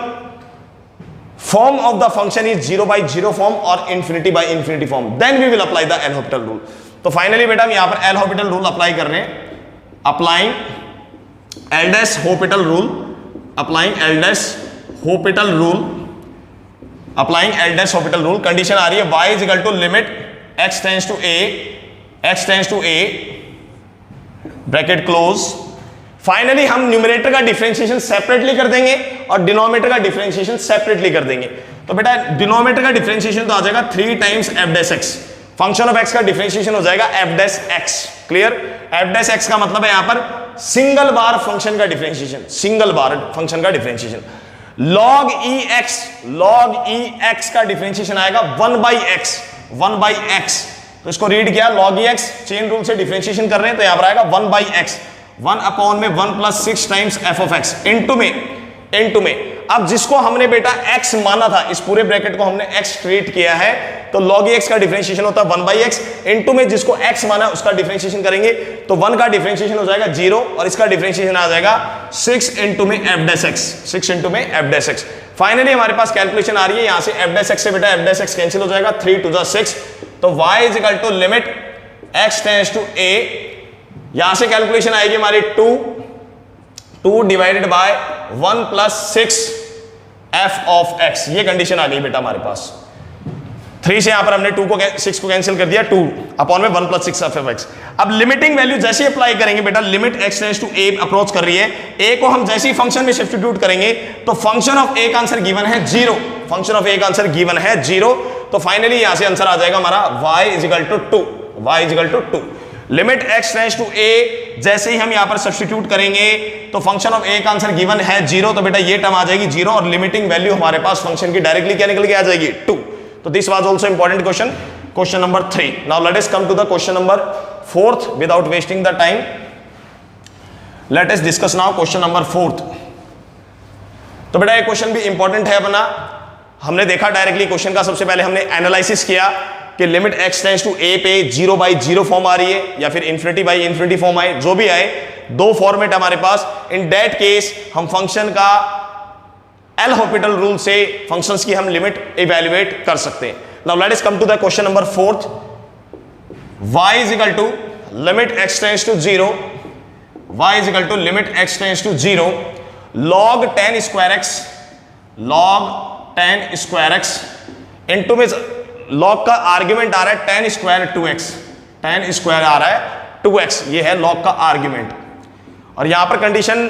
form of the function is 0/0 form और infinity/infinity form, then we will apply the L hospital rule. तो finally बेटा हम यहां पर एल हॉस्पिटल रूल अप्लाई कर रहे हैं, applying L dash hospital rule, applying L dash hospital rule, applying L dash hospital rule. Condition आ रही है y is equal to limit x tends to a bracket close. Finally हम numerator का differentiation separately कर देंगे और denominator का differentiation separately कर देंगे। तो बेटा डिनोमिनेटर का डिफरेंशिएशन तो आ जाएगा 3 times f dash x, function of x का डिफरेंशिएशन हो जाएगा f dash x। Clear? f dash x का मतलब है यहां पर सिंगल बार फंक्शन का डिफरेंशिएशन, सिंगल बार फंक्शन का डिफरेंशिएशन। log e x का डिफरेंशिएशन आएगा 1/x। तो इसको रीड किया log e x, chain rule से डिफरेंशिएशन कर रहे हैं तो यहां पर आएगा 1/x, 1 अपॉन में 1 plus 6 times F of x into में अब जिसको हमने बेटा x माना था, इस पूरे ब्रैकेट को हमने x ट्रीट किया है, तो log x का डिफरेंशिएशन होता है 1/x इनटू में जिसको x माना है उसका डिफरेंशिएशन करेंगे, तो 1 का डिफरेंशिएशन हो जाएगा 0 और इसका डिफरेंशिएशन आ जाएगा 6 इनटू में f डैश x, 6 इनटू में f डैश x। फाइनली हमारे पास कैलकुलेशन आ रही है, यहां से f डैश x से बेटा f डैश x कैंसिल हो जाएगा, 3 to the 6, तो y is equal to limit x tends to a, यहां से कैलकुलेशन आएगी हमारी 2 divided by 1 plus 6 f of x, ये कंडीशन आ गई बेटा हमारे पास। 3 से यहां पर हमने 6 को कैंसिल कर दिया, 2 अपॉन में 1 प्लस 6 f ऑफ x। अब लिमिटिंग वैल्यू जैसे ही अप्लाई करेंगे बेटा, limit x tends to a approach कर रही है, a को हम जैसे ही फंक्शन में सब्स्टिट्यूट करेंगे तो फंक्शन ऑफ a का आंसर गिवन है 0, फंक्शन ऑफ a का आंसर गिवन है 0, तो फाइनली यहां से आंसर आ जाएगा हमारा y is equal to 2, y is equal to 2। Limit x tends to a जैसे ही हम यहां पर सब्स्टिट्यूट करेंगे तो फंक्शन ऑफ a का आंसर गिवन है 0, तो बेटा ये टर्म आ जाएगी 0 और लिमिटिंग वैल्यू हमारे पास फंक्शन की डायरेक्टली क्या निकल के आ जाएगी 2। तो this was also important question, question number 3। Now let us come to the question number 4th without wasting the time. Let us discuss now question number 4th। तो बेटा ये क्वेश्चन भी इंपॉर्टेंट है अपना, हमने देखा डायरेक्टली क्वेश्चन का, सबसे पहले हमने एनालिसिस किया कि limit x tends to a पे 0/0 फॉर्म आ रही है या फिर ∞/∞ फॉर्म आए, जो भी आए, दो फॉर्मेट हमारे पास। इन दैट केस हम फंक्शन का एल हॉपिटल रूल से फंक्शंस की हम लिमिट इवैल्यूएट कर सकते हैं। Now let us come to the question number 4th। y is equal to limit x tends to 0, y is equal to limit x tends to 0 log tan square x, log tan square x into में log का argument आ रहा है tan square 2x, tan square आ रहा है 2x, ये है log का आर्ग्यूमेंट, और यहां पर कंडीशन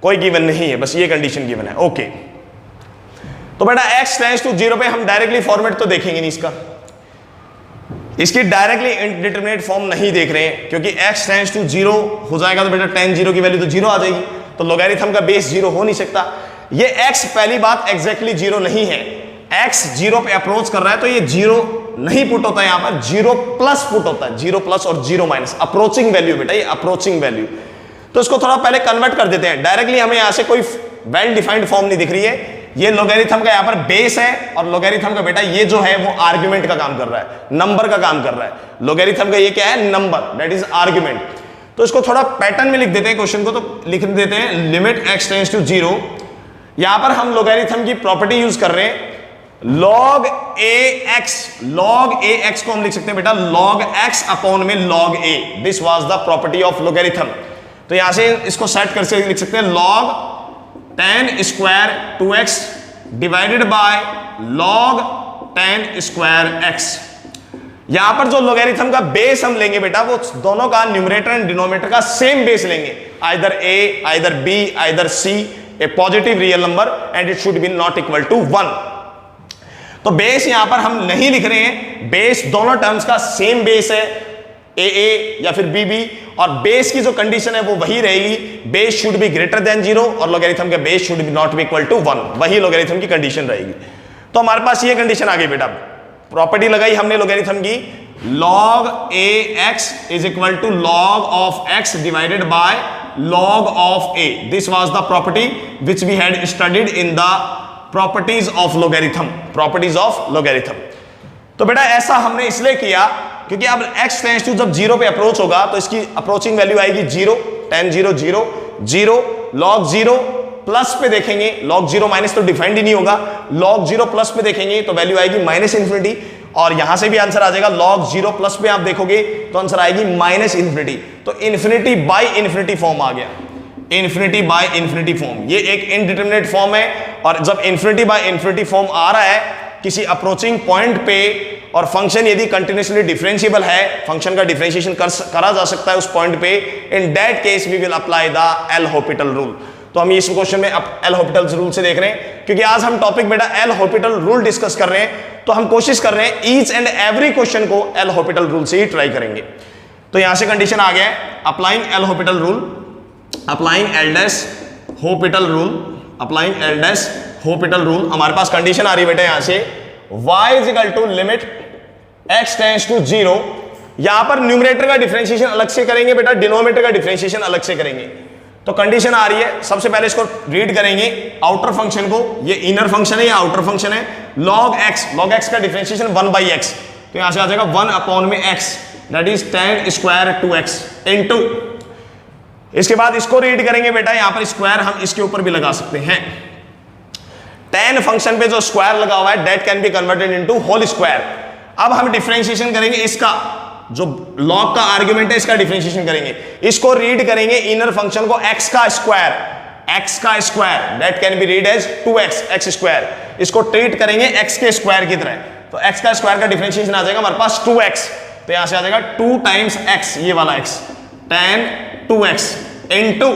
कोई गिवन नहीं है, बस ये कंडीशन गिवन है। ओके, तो बेटा x टेंड्स टू 0 पे हम डायरेक्टली फॉर्मेट तो देखेंगे नहीं, इसकी डायरेक्टली इंडिटरमिनेट फॉर्म नहीं देख रहे हैं, क्योंकि x टेंड्स टू 0 हो जाएगा तो बेटा tan 0 की वैल्यू तो 0 आ जाएगी, तो लोगैरिथम का बेस 0 हो नहीं सकता। ये x पहली बात एग्जैक्टली 0 नहीं है, x 0 पे अप्रोच कर रहा है तो ये 0 नहीं पुट होता है, यहां पर 0 प्लस पुट होता है, 0 प्लस और 0 माइनस, अप्रोचिंग वैल्यू बेटा, ये अप्रोचिंग वैल्यू। तो इसको थोड़ा पहले कन्वर्ट कर देते हैं, डायरेक्टली हमें यहां से कोई वेल डिफाइंड फॉर्म नहीं दिख रही है, ये लोगैरिथम का यहां पर बेस है, और लोगैरिथम का बेटा ये जो है वो आर्ग्यूमेंट का काम कर रहा है, नंबर का काम कर रहा है। लोगैरिथम का ये क्या है, नंबर, दैट इज आर्ग्यूमेंट। तो इसको थोड़ा पैटर्न में लिख देते हैं क्वेश्चन को, तो लिख देते हैं लिमिट x टेंड्स टू 0, यहां पर हम लोगैरिथम की प्रॉपर्टी यूज कर रहे हैं, log ax को हम लिख सकते हैं बेटा log x अपॉन में log a, this was the property of logarithm. तो यहां से इसको सेट करके लिख सकते हैं log tan square 2x divided by log tan square x। यहां पर जो लोगैरिथम का बेस हम लेंगे बेटा, वो दोनों का न्यूमरेटर एंड डिनोमिनेटर का सेम बेस लेंगे, either a, either b, either c, a positive real number and it should be not equal to 1। तो बेस यहां पर हम नहीं लिख रहे हैं, बेस दोनों टर्म्स का सेम बेस है, a या फिर b, और बेस की जो कंडीशन है वो वही रहेगी, base should be greater than 0 और लोगैरिथम का base should be not be equal to 1, वही लोगैरिथम की कंडीशन रहेगी। तो हमारे पास ये कंडीशन आ गई बेटा, प्रॉपर्टी लगाई हमने लोगैरिथम की, log ax is equal to log of x divided by log of a, this was the property which we had studied in the properties of logarithm, properties of logarithm. तो बेटा ऐसा हमने इसलिए किया क्योंकि अब x टेंड्स टू जब 0 पे अप्रोच होगा तो इसकी अप्रोचिंग वैल्यू आएगी 0, tan 0 0 0, log 0 प्लस पे देखेंगे, log 0 माइनस तो डिफाइंड ही नहीं होगा, log 0 प्लस पे देखेंगे तो वैल्यू आएगी -∞, और यहां से भी आंसर आ जाएगा log 0 प्लस पे आप देखोगे तो आंसर आएगी -∞, तो इन्फिनिटी बाय इन्फिनिटी फॉर्म आ गया, इन्फिनिटी बाय इन्फिनिटी फॉर्म। ये एक इनडिटरमिनेट फॉर्म है, और जब इन्फिनिटी बाय इन्फिनिटी फॉर्म आ रहा है किसी अप्रोचिंग पॉइंट पे, और फंक्शन यदि कंटिन्यूसली डिफरेंशिएबल है, फंक्शन का डिफरेंशिएशन करा जा सकता है उस पॉइंट पे, in that case we will apply the L Hôpital rule. तो हम इस क्वेश्चन में एल हॉपिटल रूल से देख रहे हैं, क्योंकि आज हम टॉपिक बेटा एल हॉपिटल रूल डिस्कस कर रहे हैं, तो हम कोशिश कर रहे हैं ईच एंड एवरी क्वेश्चन को एल हॉपिटल रूल से ही ट्राई करेंगे। तो यहां से कंडीशन आ गया है, applying L Hôpital rule, applying L dash Hôpital rule, applying L dash Hôpital rule. हमारे पास कंडीशन आ रही है बेटा यहां से y is equal to limit x tends to 0, यहां पर न्यूमरेटर का डिफरेंशिएशन अलग से करेंगे बेटा, डिनोमिनेटर का डिफरेंशिएशन अलग से करेंगे। तो कंडीशन आ रही है, सबसे पहले इसको रीड करेंगे आउटर फंक्शन को, ये इनर फंक्शन है या आउटर फंक्शन है, log x का डिफरेंशिएशन 1/x, तो यहां से आ जाएगा 1/x, that is tan square 2x into, इसके बाद इसको रीड करेंगे बेटा, यहां पर स्क्वायर हम इसके ऊपर भी लगा सकते हैं। tan फंक्शन पे जो स्क्वायर लगा हुआ है that can be converted into whole square. अब हम डिफरेंशिएशन करेंगे इसका, जो log का आर्गुमेंट है इसका डिफरेंशिएशन करेंगे, इसको रीड करेंगे इनर फंक्शन को x का square that can be read as 2x x square, इसको ट्रीट करेंगे x के स्क्वायर की तरह, तो x का स्क्वायर का डिफरेंशिएशन आ जाएगा हमारे पास 2x, तो यहां से आ जाएगा 2 टाइम्स x, ये वाला x tan 2x इनटू,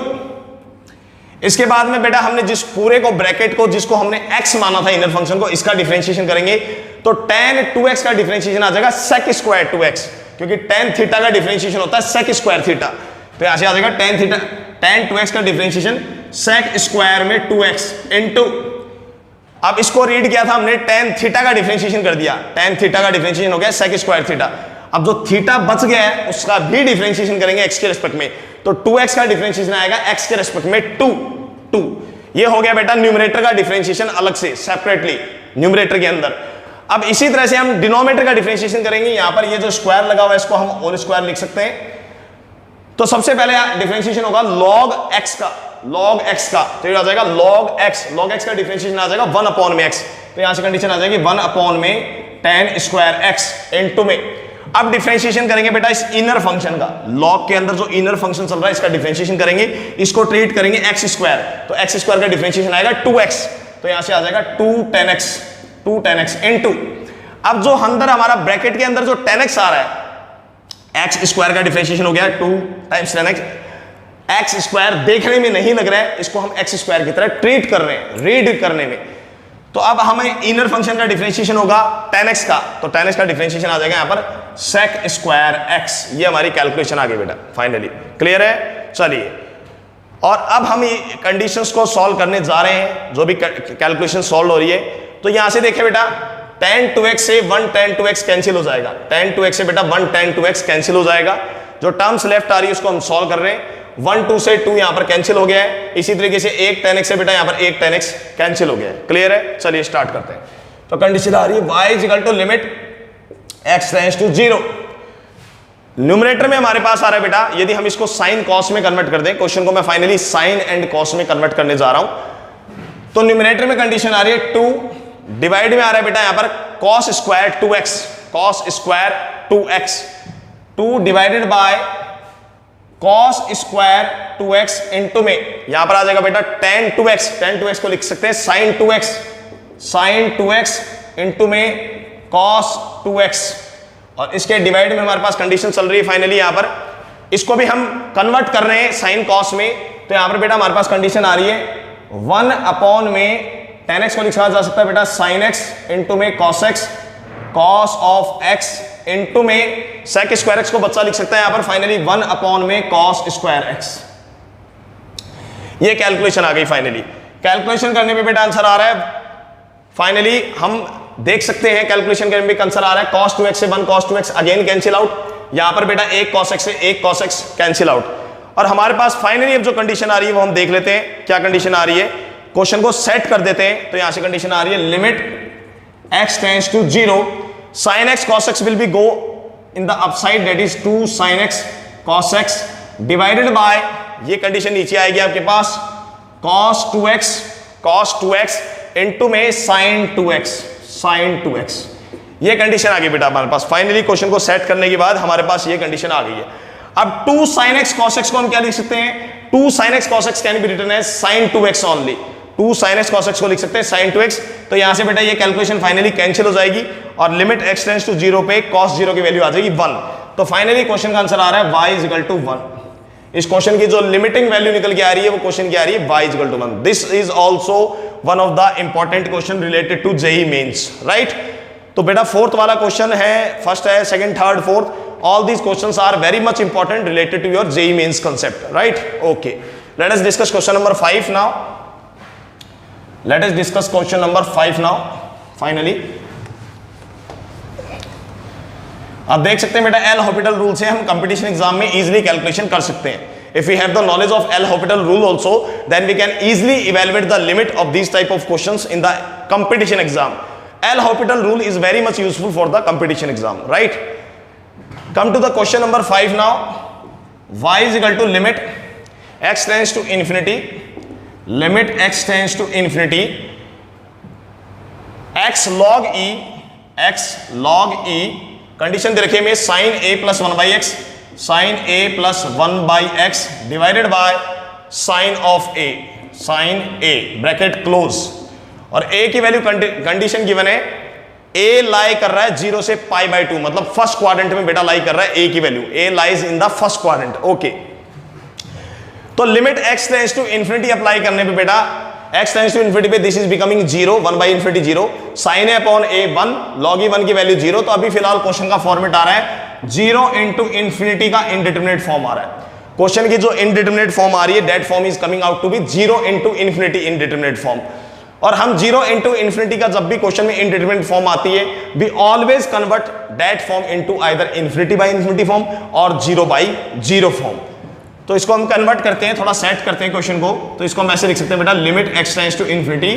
इसके बाद में बेटा हमने जिस पूरे को ब्रैकेट को जिसको हमने x माना था इनर फंक्शन को, इसका डिफरेंशिएशन करेंगे, तो tan 2x का डिफरेंशिएशन आ जाएगा sec स्क्वायर 2x, क्योंकि tan थीटा का डिफरेंशिएशन होता है sec स्क्वायर थीटा, तो यहां से आ जाएगा tan 2x का डिफरेंशिएशन sec स्क्वायर में 2x इनटू, अब इसको रीड किया था हमने, tan थीटा का डिफरेंशिएशन कर दिया, tan थीटा का डिफरेंशिएशन हो गया sec स्क्वायर थीटा, अब जो थीटा बच गया है उसका भी डिफरेंशिएशन करेंगे x के रिस्पेक्ट में, तो 2x का डिफरेंशिएशन आएगा x के रिस्पेक्ट में 2। ये हो गया बेटा न्यूमरेटर का डिफरेंशिएशन अलग से सेपरेटली न्यूमरेटर के अंदर। अब इसी तरह से हम डिनोमिनेटर का डिफरेंशिएशन करेंगे, यहां पर ये जो स्क्वायर लगा हुआ है इसको हम होल स्क्वायर लिख सकते हैं, तो सबसे पहले डिफरेंशिएशन होगा log x का, तो ये आ जाएगा log x का डिफरेंशिएशन आ जाएगा 1/x, तो यहां से कंडीशन आ जाएगी 1/में tan स्क्वायर x इनटू में। अब डिफरेंशिएशन करेंगे बेटा इस इनर फंक्शन का, log के अंदर जो इनर फंक्शन चल रहा है इसका डिफरेंशिएशन करेंगे, इसको ट्रीट करेंगे x स्क्वायर, तो x स्क्वायर का डिफरेंशिएशन आएगा 2x, तो यहां से आ जाएगा 2 tan x इनटू, अब जो अंदर हमारा ब्रैकेट के अंदर जो tan x आ रहा है, x स्क्वायर का डिफरेंशिएशन हो गया 2 टाइम्स tan x स्क्वायर देखने में नहीं लग रहा है, इसको हम x स्क्वायर की तरह ट्रीट कर रहे हैं रीड करने में, तो अब हमें इनर फंक्शन का डिफरेंशिएशन होगा tan x का, तो tan x का डिफरेंशिएशन आ जाएगा यहां पर sec स्क्वायर x, ये हमारी कैलकुलेशन आ गई बेटा फाइनली, क्लियर है। चलिए, और अब हम ये कंडीशंस को सॉल्व करने जा रहे हैं, जो भी कैलकुलेशन सॉल्व हो रही है, तो यहां से देखिए बेटा tan 2x से 1 tan 2x कैंसिल हो जाएगा, tan 2x से बेटा 1 tan 2x कैंसिल हो जाएगा, जो टर्म्स लेफ्ट आ रही है उसको हम सॉल्व कर रहे हैं, 1 2 से 2 यहां पर कैंसिल हो गया है, इसी तरीके से 1 tan x से बेटा यहां पर 1 tan x कैंसिल हो गया है, क्लियर है। चलिए स्टार्ट करते हैं, तो कंडीशन आ रही है y is equal to limit x tends to 0, numerator में हमारे पास आ रहा है बेटा, यदि हम इसको साइन कॉस में कन्वर्ट कर दें, क्वेश्चन को मैं फाइनली साइन एंड कॉस में कन्वर्ट करने जा रहा हूं, तो न्यूमरेटर में कंडीशन आ रही है 2, डिवाइड में आ रहा है बेटा यहां पर cos square 2x, 2 divided bye cos square 2x into में यहां पर आ जाएगा बेटा tan 2x को लिख सकते हैं sin 2x इनटू में cos 2x, और इसके डिवाइड में हमारे पास कंडीशन चल रही है फाइनली, यहां पर इसको भी हम कन्वर्ट कर रहे हैं साइन कॉस में, तो यहां पर बेटा हमारे पास कंडीशन आ रही है 1 में tan x को लिखा जा सकता है बेटा sin x इनटू में cos ऑफ x इनटू में sec स्क्वायर x को बच्चा लिख सकता है यहां पर फाइनली 1 में cos स्क्वायर x। ये कैलकुलेशन आ गई फाइनली, कैलकुलेशन करने पे बेटा आंसर आ रहा है, फाइनली हम देख सकते हैं कैलकुलेशन करने में आंसर आ रहा है cos 2x से 1 cos 2x again cancel out, यहां पर बेटा 1 cos x से 1 cos x कैंसिल आउट, और हमारे पास फाइनली अब जो कंडीशन आ रही है वो हम देख लेते हैं क्या कंडीशन आ रही है, क्वेश्चन को सेट कर देते हैं, तो यहां से कंडीशन आ रही है limit x tends to 0, sin x cos x will be go in the upside, that is 2 sin x cos x divided by, ये कंडीशन नीचे आएगी आपके पास cos 2x इनटू में sin 2x, ये कंडीशन आ गई बेटा हमारे पास फाइनली, क्वेश्चन को सेट करने के बाद हमारे पास ये कंडीशन आ गई है। अब 2 sin x cos x को हम क्या लिख सकते हैं, 2 sin x cos x can be written as sin 2x only, 2 sin x cos x को लिख सकते हैं sin 2x, तो यहां से बेटा ये कैलकुलेशन फाइनली कैंसिल हो जाएगी, और लिमिट x टेंड्स टू 0 पे cos 0 की वैल्यू आ जाएगी 1, तो फाइनली क्वेश्चन का आंसर आ रहा है y इज इक्वल टू 1। इस क्वेश्चन की जो लिमिटिंग वैल्यू निकल के आ रही है वो क्वेश्चन की आ रही है y is equal to 1। This is also one of the important question related to JEE Mains, right. तो बेटा फोर्थ वाला क्वेश्चन है, फर्स्ट है, second, third, fourth, all these questions are very much important related to your JEE mains concept, right? Okay, let us discuss question number 5 now. Let us discuss question number 5 now finally. आप देख सकते हैं बेटा L Hôpital rule से हम competition exam में easily calculation कर सकते हैं. If we have the knowledge of L Hopital rule also, then we can easily evaluate the limit of these type of questions in the competition exam. L Hopital rule is very much useful for the competition exam, right? Come to the question number 5 now. Y is equal to limit x tends to infinity. Limit x tends to infinity. X log e. X log e. Condition दे रखी है sin a plus 1 by x. Sin a plus 1 by x divided by sin of a. Sin a bracket close. और a की value condition given है, a लाई कर रहा है 0 से pi by 2, मतलब फर्स्ट क्वाड्रेंट में बेटा लाई कर रहा है a की value. a lies in the first quadrant. Okay, तो limit x tends to infinity apply करने पे बेटा x टेंड्स टू इंफिनिटी पे this is becoming 0, 1 by infinity 0, sin a upon a 1, log e 1 की वैल्यू 0. तो अभी फिलहाल क्वेश्चन का फॉर्मेट आ रहा है 0 इंटू इंफिनिटी का इनडिटरमिनेट फॉर्म आ रहा है. क्वेश्चन की जो इनडिटरमिनेट फॉर्म आ रही है that form is coming out to be 0 into infinity indeterminate form. और हम 0 इंटू इंफिनिटी का जब भी क्वेश्चन में इनडिटरमिनेट फॉर्म आती है we always convert that form into either infinity by infinity form और 0 बाई 0 फॉर्म. तो इसको हम कन्वर्ट करते हैं, थोड़ा सेट करते हैं क्वेश्चन को. तो इसको हम ऐसे लिख सकते हैं बेटा limit x tends to infinity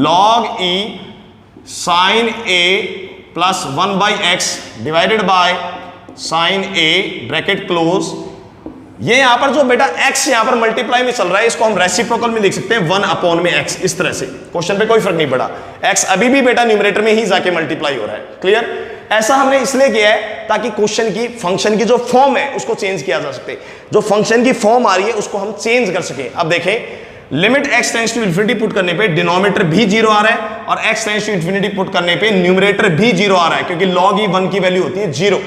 log e sin a plus 1 by x divided by sin a bracket close. ये यहां पर जो बेटा x यहां पर मल्टीप्लाई में चल रहा है इसको हम रेसिप्रोकल में लिख सकते हैं 1 अपॉन में x. इस तरह से क्वेश्चन पे कोई फर्क नहीं पड़ा, x अभी भी बेटा न्यूमरेटर में ही जाके मल्टीप्लाई हो रहा है. क्लियर? ऐसा हमने इसलिए किया है ताकि क्वेश्चन की फंक्शन की जो फॉर्म है उसको चेंज किया जा सके. जो फंक्शन की फॉर्म आ रही है उसको हम चेंज कर सके. अब देखें limit x tends to infinity put करने पे डिनोमिनेटर भी 0 आ रहा है और x tends to infinity put करने पे न्यूमरेटर भी 0 आ रहा है क्योंकि log e 1 की वैल्यू होती है 0.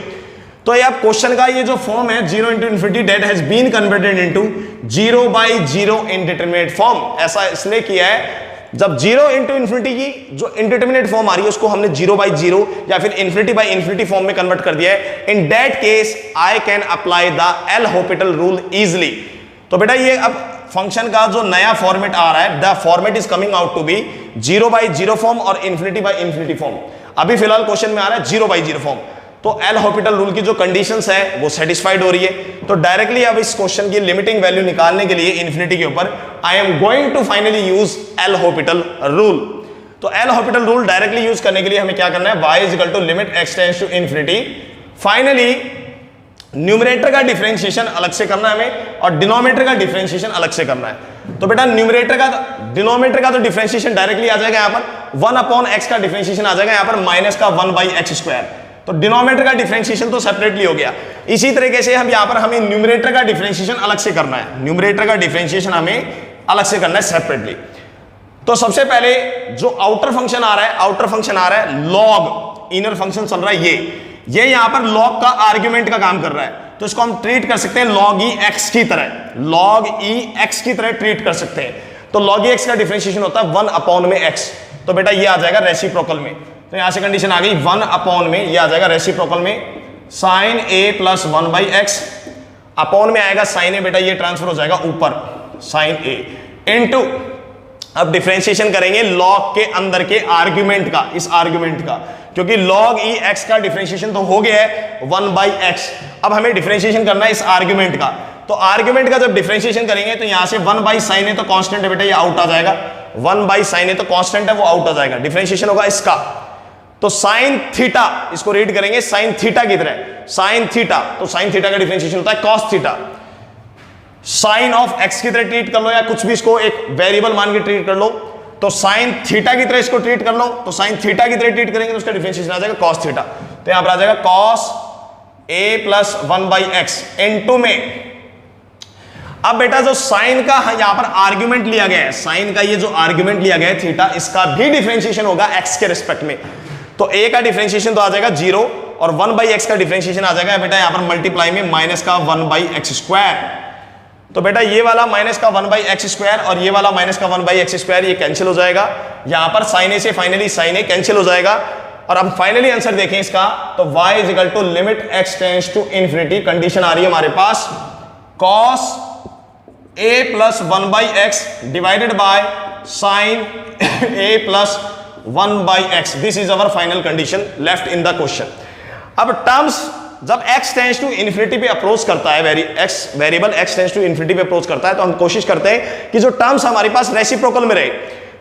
तो ये आप क्वेश्चन का ये जो फॉर्म है 0 into infinity that has been converted into 0 by 0 indeterminate form. ऐसा इसलिए किया है जब 0 इंटू इंफिनिटी की जो इनडिटरमिनेट फॉर्म आ रही है उसको हमने 0 बाई 0 या फिर इंफिनिटी बाई इंफिनिटी फॉर्म में कन्वर्ट कर दिया है. In that case I can apply the L Hôpital rule easily. तो बेटा ये अब फंक्शन का जो नया फॉर्मेट आ रहा है the format is coming out to be 0 by 0 form और इंफिनिटी बाई इंफिनिटी फॉर्म. अभी फिलहाल क्वेश्चन में आ रहा है 0 बाई 0 फॉर्म. तो एल हॉपिटल रूल की जो कंडीशंस है वो सेटिस्फाइड हो रही है. तो डायरेक्टली अब इस क्वेश्चन की लिमिटिंग वैल्यू निकालने के लिए इंफिनिटी के ऊपर I am going to finally use L Hôpital rule. तो L Hôpital rule directly use करने के लिए हमें क्या करना है y is equal to limit x tends to infinity. Finally numerator का डिफरेंशिएशन अलग से करना है हमें और डिनोमिनेटर का डिफरेंशिएशन अलग से करना है. तो बेटा न्यूमरेटर का डिनोमिनेटर का तो डिफरेंशिएशन डायरेक्टली आ जाएगा यहाँ पर 1 अपॉन x का डिफरेंशिएशन आ जाएगा यहाँ पर माइनस का 1 बाई एक्स स्क्वायर. तो डिनोमिनेटर का डिफरेंशिएशन तो सेपरेटली हो गया. इसी तरीके से हम यहां पर हमें न्यूमरेटर का डिफरेंशिएशन अलग से करना है. न्यूमरेटर का डिफरेंशिएशन हमें अलग से करना है सेपरेटली. तो सबसे पहले जो आउटर फंक्शन आ रहा है लॉग. इनर फंक्शन चल रहा है ये यहां पर लॉग का आर्ग्यूमेंट का काम कर रहा है. तो इसको हम ट्रीट कर सकते हैं log e x की तरह, log e x की तरह ट्रीट कर सकते हैं. तो log e x का डिफरेंशिएशन होता है 1 अपॉन में x. तो बेटा ये आ जाएगा रेसिप्रोकल में. तो यहां से कंडीशन आ गई 1 अपॉन में ये आ जाएगा रेसिप्रोकल में sin a plus 1 by x upon में आएगा sin a. बेटा ये ट्रांसफर हो जाएगा ऊपर sin a इनटू अब डिफरेंशिएशन करेंगे log के अंदर के आर्ग्यूमेंट का, इस आर्ग्यूमेंट का, क्योंकि log e x का डिफरेंशिएशन तो हो गया है 1 बाई एक्स. अब हमें डिफरेंशिएशन करना है इस आर्ग्यूमेंट का. तो आर्ग्यूमेंट का जब डिफरेंशिएशन करेंगे तो यहां से 1 बाई sin a तो कांस्टेंट है बेटा ये आउट आ जाएगा. 1 बाई sin a तो कांस्टेंट है वो आउट आ जाएगा. डिफरेंशिएशन होगा इसका. तो साइन थीटा इसको रीड करेंगे साइन थीटा की तरह. साइन थीटा तो साइन थीटा का डिफरेंशिएशन होता है cos theta. Sine of x की तरह ट्रीट कर लो या कुछ भी इसको एक वेरिएबल मान के ट्रीट कर लो. तो साइन थीटा की तरह इसको ट्रीट कर लो. तो साइन थीटा की तरह ट्रीट करेंगे तो उसका डिफरेंशिएशन आ जाएगा कॉस थीटा. तो यहां पर आ जाएगा cos A plus 1 by x into में. अब बेटा जो साइन का यहां पर आर्ग्यूमेंट लिया गया है, साइन का ये जो आर्ग्यूमेंट लिया गया है थीटा, इसका भी डिफरेंशिएशन होगा एक्स के रिस्पेक्ट में. तो a का डिफरेंशिएशन तो आ जाएगा 0 और 1 बाई एक्स का डिफरेंशिएशन आ जाएगा बेटा यहां पर मल्टीप्लाई में माइनस का 1 बाई एक्स स्क्वायर. तो बेटा ये वाला माइनस का 1 बाई एक्स स्क्वायर और ये वाला माइनस का 1 बाई एक्स स्क्वायर ये कैंसिल हो जाएगा. यहां पर साइन ए से फाइनली साइन ए कैंसिल हो जाएगा. और अब फाइनली आंसर देखें इसका तो y is equal to limit x tends to infinity. Condition आ रही है हमारे पास cos a plus 1 by x divided by sine a plus 1 by x. This is our final condition left in the question. अब terms जब x tends to infinity पे approach करता है, variable x tends to infinity पे approach करता है, तो हम कोशिश करते हैं कि जो टर्म्स हमारे पास रेसिप्रोकल में रहे।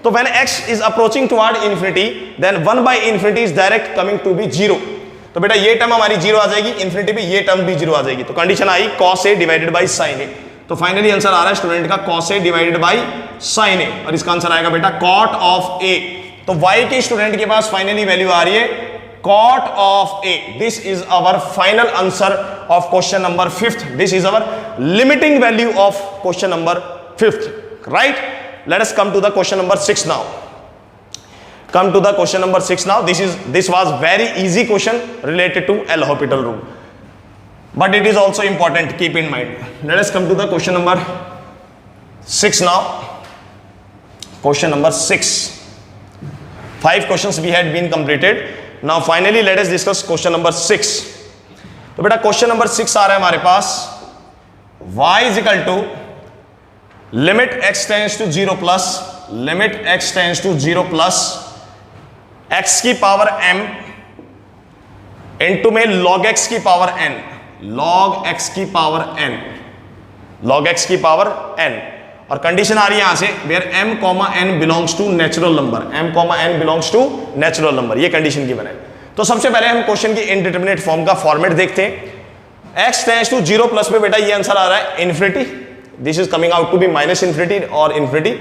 तो when x is approaching toward infinity then 1/इन्फिनिटी is direct coming to be 0। तो बेटा ये टर्म हमारी 0 आ जाएगी, इन्फिनिटी पे ये टर्म भी 0 आ जाएगी। तो condition I cos a divided by sin a। तो फाइनली आंसर आ रहा है स्टूडेंट का cos a divided by sin a, और इसका आंसर आएगा बेटा cot ऑफ a। तो y के स्टूडेंट के पास फाइनली वैल्यू आ रही है cot of a. This is our final answer of question number 5th. This is our limiting value of question number 5th. Right? Let us come to the question number 6 now. Come to the question number 6 now. This was very easy question related to L'Hopital rule. But it is also important. Keep in mind. Let us come to the question number 6 now. Question number 6. 5 questions we had been completed. Now finally let us discuss question number 6. तो बेटा question number 6 आ रहा है हमारे पास, y is equal to limit x tends to 0 plus limit x tends to 0 plus x की power m into में log x की power n, log x की power n, log x की पावर n, और condition आ रही है यहां से where m, n belongs to natural number, m, n belongs to natural number, ये कंडीशन की बने। तो सबसे पहले हम क्वेश्चन की इनडिटरमिनेट फॉर्म का फॉर्मेट देखते हैं। x टेंड्स टू 0 प्लस पे बेटा ये आंसर आ रहा है infinity, this is coming out to be minus infinity और इन्फिनिटी,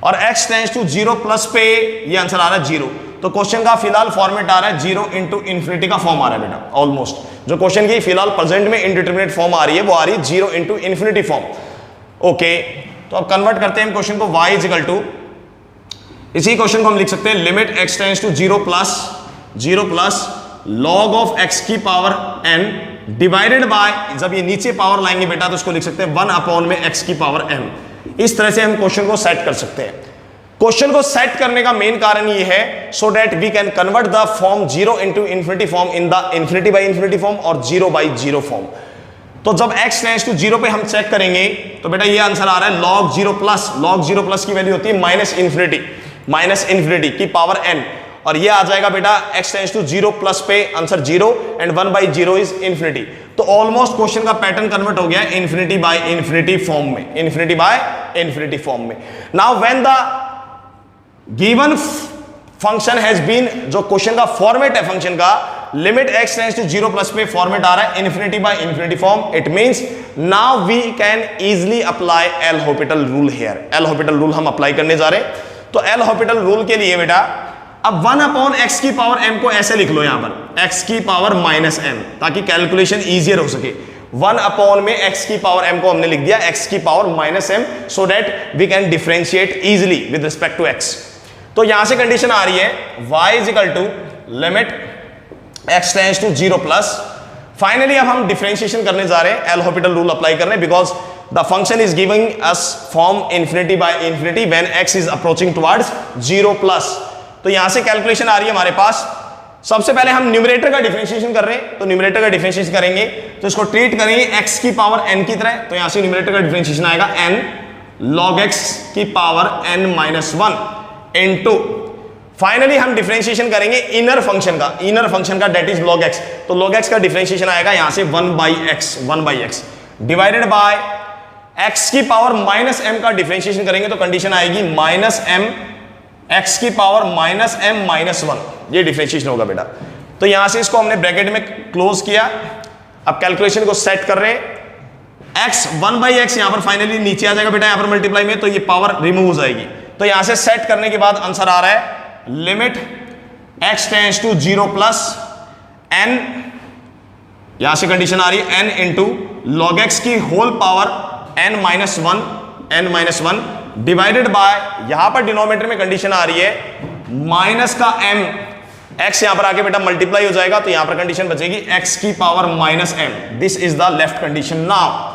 और x टेंड्स टू 0 प्लस पे ये आंसर आ रहा है 0। तो क्वेश्चन का फिलहाल फॉर्मेट आ रहा है 0 इंटू इन्फिनिटी का फॉर्म आ रहा है बेटा, ऑलमोस्ट जो क्वेश्चन की फिलहाल प्रेजेंट में इनडिटरमिनेट फॉर्म आ रही है वो आ रही है 0 इंटू इन्फिनिटी फॉर्म। ओके, तो अब कन्वर्ट करते हैं हम क्वेश्चन को, y इज इक्वल टू, इसी क्वेश्चन को हम लिख सकते हैं limit x tends to 0 plus log of x की पावर n डिवाइडेड बाय, जब ये नीचे पावर लाएंगे बेटा तो इसको लिख सकते हैं 1 अपॉन में x की पावर m। इस तरह से हम क्वेश्चन को सेट कर सकते हैं। क्वेश्चन को सेट करने का मेन कारण ये है so that we can convert the form 0 into infinity form in the infinity by infinity form और 0 बाई 0 फॉर्म। तो जब x टेंड्स टू 0 पे हम चेक करेंगे तो बेटा ये आंसर आ रहा है log 0 प्लस की वैल्यू होती है माइनस इन्फिनिटी की पावर n, और ये आ जाएगा बेटा x टेंड्स टू 0 प्लस पे आंसर 0 एंड 1/0 इज इन्फिनिटी। तो ऑलमोस्ट क्वेश्चन का पैटर्न कन्वर्ट हो गया इन्फिनिटी बाय इन्फिनिटी फॉर्म में, इन्फिनिटी बाय इन्फिनिटी फॉर्म में। Now when the given function has been, जो क्वेश्चन का फॉर्मेट है फंक्शन का, limit x tends to 0 plus पे फॉर्मेट आ रहा है infinity by infinity form, it means now we can easily apply L'Hopital rule here. L'Hopital rule हम अप्लाई करने जा रहे हैं। तो L'Hopital रूल के लिए बेटा अब 1 अपॉन x की पावर m को ऐसे लिख लो यहां पर x की पावर माइनस m, ताकि कैलकुलेशन इजियर हो सके। 1 अपॉन में x की पावर m को हमने लिख दिया x की power minus m, so that we can differentiate easily with respect to x। तो यहां से कंडीशन आ रही है y is equal to limit x tends to 0 plus, finally अब हम डिफरेंशिएशन करने जा रहे हैं, L'Hopital रूल अप्लाई कर रहे हैं, because the function is giving us form infinity by infinity when x is approaching towards 0 plus. तो यहां से कैलकुलेशन आ रही है हमारे पास। सबसे पहले हम न्यूमरेटर का डिफरेंशिएशन कर रहे हैं, तो न्यूमरेटर का डिफरेंशिएशन करेंगे तो इसको ट्रीट करेंगे x की पावर n की तरह। तो यहां से न्यूमरेटर का डिफरेंशिएशन आएगा n log x की power n minus 1 into, finally हम डिफरेंशिएशन करेंगे इनर फंक्शन का डेट इज log x। तो log x का डिफरेंशिएशन आएगा यहां से 1/x डिवाइडेड बाय x की पावर माइनस m का डिफरेंशिएशन करेंगे तो कंडीशन आएगी माइनस m x की पावर माइनस m माइनस 1, ये डिफरेंशिएशन होगा बेटा। तो यहां से इसको हमने ब्रैकेट में क्लोज किया। अब कैलकुलेशन को सेट कर रहे हैं, x 1/x यहां पर फाइनली नीचे आ जाएगा बेटा, यहां पर मल्टीप्लाई में, तो ये पावर रिमूव हो जाएगी। तो यहां से सेट करने के बाद आंसर आ रहा है limit x tends to 0 plus n, यहां से कंडीशन आ रही है n इंटू log x की whole power n minus 1 divided by, यहां पर डिनोमिनेटर में कंडीशन आ रही है माइनस का m, x यहां पर आके बेटा मल्टीप्लाई हो जाएगा तो यहां पर कंडीशन बचेगी x की power minus m। This is the left condition. Now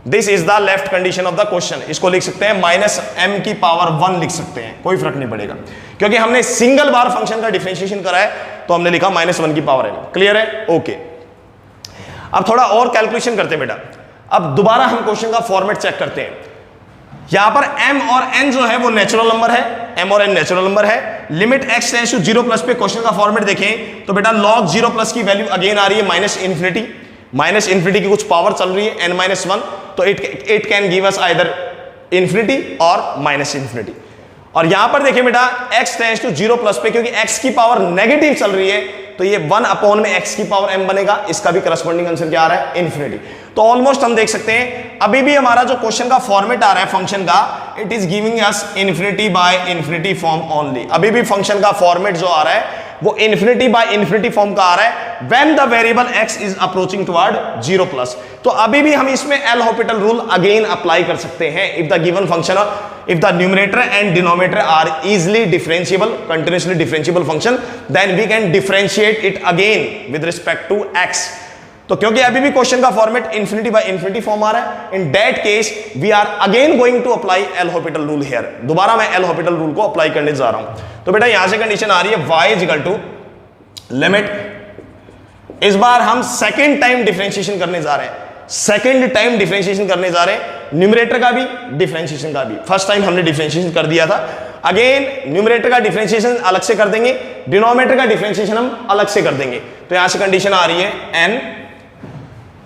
this is the left condition of the question. इसको लिख सकते हैं माइनस m की पावर 1 लिख सकते हैं, कोई फर्क नहीं पड़ेगा, क्योंकि हमने सिंगल बार फंक्शन का डिफरेंशिएशन करा है तो हमने लिखा माइनस 1 की पावर m। क्लियर है? ओके, अब थोड़ा और कैलकुलेशन करते हैं बेटा। अब दोबारा हम क्वेश्चन का फॉर्मेट चेक करते हैं। यहां पर m और n जो है वो नेचुरल नंबर है, m और n नेचुरल नंबर है। Limit x tends to 0 plus पे क्वेश्चन का फॉर्मेट देखें तो बेटा log 0 प्लस की वैल्यू अगेन आ रही है माइनस इन्फिनिटी की कुछ पावर चल रही है n-1, तो it can give us either infinity और माइनस इन्फिनिटी। और यहां पर देखिए बेटा x टेंड्स टू 0 प्लस पे क्योंकि x की पावर नेगेटिव चल रही है तो ये 1 अपॉन में x की पावर m बनेगा, इसका भी करस्पॉन्डिंग आंसर क्या आ रहा है, इन्फिनिटी। तो ऑलमोस्ट हम देख सकते हैं अभी भी हमारा जो क्वेश्चन का फॉर्मेट आ रहा है फंक्शन का, it is giving us infinity by infinity form only. अभी भी फंक्शन का फॉर्मेट जो आ रहा है वो इन्फिनिटी बाय इन्फिनिटी फॉर्म का आ रहा है when the variable x is approaching toward 0 plus. तो अभी भी हम इसमें L Hôpital rule again apply कर सकते हैं। If the given function, if the numerator and denominator are easily differentiable, continuously differentiable function, then we can differentiate it again with respect to x. तो क्योंकि अभी भी क्वेश्चन का format infinity by infinity form आ रहा है, in that case we are again going to apply L Hôpital rule here. दोबारा मैं एल हॉपिटल रूल को अप्लाई करने जा रहा हूं। तो बेटा यहां से कंडीशन आ रही है y is equal to limit, इस बार हम सेकेंड टाइम डिफरेंशिएशन करने जा रहे हैं, सेकेंड टाइम डिफरेंशिएशन करने जा रहे हैं, न्यूमरेटर का भी डिफरेंशिएशन का भी। फर्स्ट टाइम हमने डिफरेंशिएशन कर दिया था, अगेन न्यूमरेटर का डिफरेंशिएशन अलग से कर देंगे, डिनोमिनेटर का डिफरेंशिएशन हम अलग से कर देंगे। तो यहां से कंडीशन आ रही है n,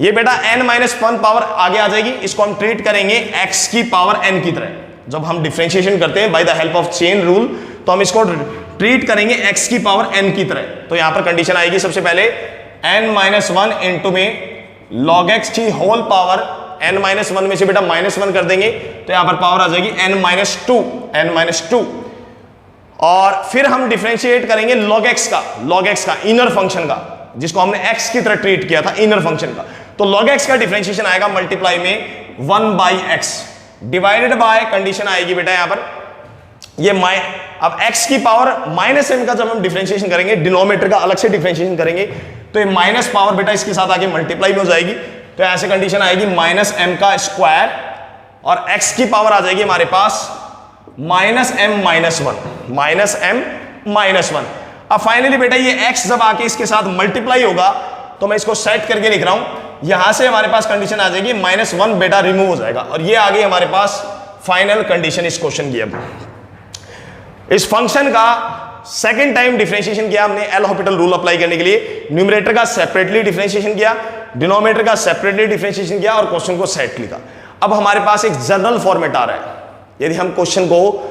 ये बेटा n-1 पावर आगे आ जाएगी, इसको हम ट्रीट करेंगे x की पावर n की तरह। जब हम डिफरेंशिएशन करते हैं by the help of chain rule तो हम इसको ट्रीट करेंगे x की पावर n की तरह। तो यहां पर कंडीशन आएगी सबसे पहले n-1 इंटू में log x की होल पावर, n-1 में से बेटा -1 कर देंगे तो यहां पर पावर आ जाएगी n-2, और फिर हम डिफरेंशिएट करेंगे log x का इनर फंक्शन का, जिसको हमने x की तरह ट्रीट किया था इनर फंक्शन का। तो log x का डिफरेंशिएशन आएगा मल्टीप्लाई में 1/x डिवाइडेड बाय कंडीशन आएगी बेटा यहां पर ये अब x की पावर -m का जब हम डिफरेंशिएशन करेंगे, डिनोमिनेटर का अलग से डिफरेंशिएशन करेंगे तो ये माइनस पावर बेटा इसके साथ आगे मल्टीप्लाई में हो जाएगी। तो ऐसे कंडीशन आएगी -m का स्क्वायर और x की पावर आ जाएगी हमारे पास -m-1। अब फाइनली बेटा ये x जब आके इसके साथ मल्टीप्लाई होगा तो मैं इसको सेट करके लिख रहा हूं, यहां से हमारे पास कंडीशन आ जाएगी -1 बेटा रिमूव हो जाएगा, और ये आ गई हमारे पास फाइनल कंडीशन इस क्वेश्चन की। अब इस फंक्शन का सेकेंड टाइम डिफरेंशिएशन किया हमने एल हॉपिटल रूल अप्लाई करने के लिए, न्यूमरेटर का सेपरेटली डिफरेंशिएशन किया, डिनोमिनेटर का सेपरेटली डिफरेंशिएशन किया और क्वेश्चन को सेट लिखा। अब हमारे पास एक जनरल फॉर्मेट आ रहा है। यदि हम क्वेश्चन को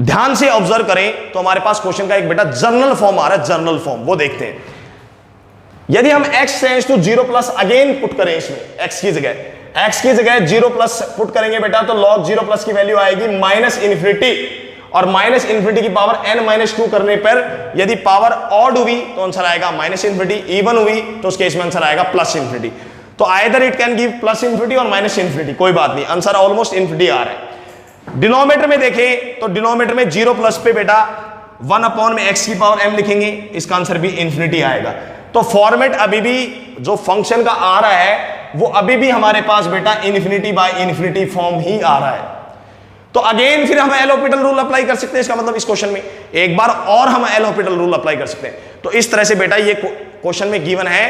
ध्यान से ऑब्जर्व करें तो हमारे पास क्वेश्चन का एक बेटा जनरल फॉर्म आ रहा है, जनरल फॉर्म वो देखते हैं। यदि हम x tends to 0 plus again put करें, इसमें x की जगह 0 प्लस पुट करेंगे बेटा तो log 0 प्लस की वैल्यू आएगी -इन्फिनिटी, और -इन्फिनिटी की पावर n-2 करने पर यदि पावर ऑड हुई तो आंसर आएगा -इन्फिनिटी, इवन हुई तो उस केस में आंसर आएगा +इन्फिनिटी। तो either it can give +infinity और -इन्फिनिटी, कोई बात नहीं, आंसर ऑलमोस्ट इन्फिनिटी आ रहा है। डिनोमिनेटर में देखें तो डिनोमिनेटर में 0 प्लस पे बेटा 1 अपॉन में x की पावर m लिखेंगे, इसका आंसर भी इन्फिनिटी आएगा। तो फॉर्मेट अभी भी जो फंक्शन का आ रहा है वो अभी भी हमारे पास बेटा इन्फिनिटी बाय इन्फिनिटी फॉर्म ही आ रहा है। तो अगेन फिर हम एल हॉपिटल रूल अप्लाई कर सकते हैं, इसका मतलब इस क्वेश्चन में एक बार और हम एल हॉपिटल रूल अप्लाई कर सकते हैं। तो इस तरह से बेटा ये क्वेश्चन में गिवन है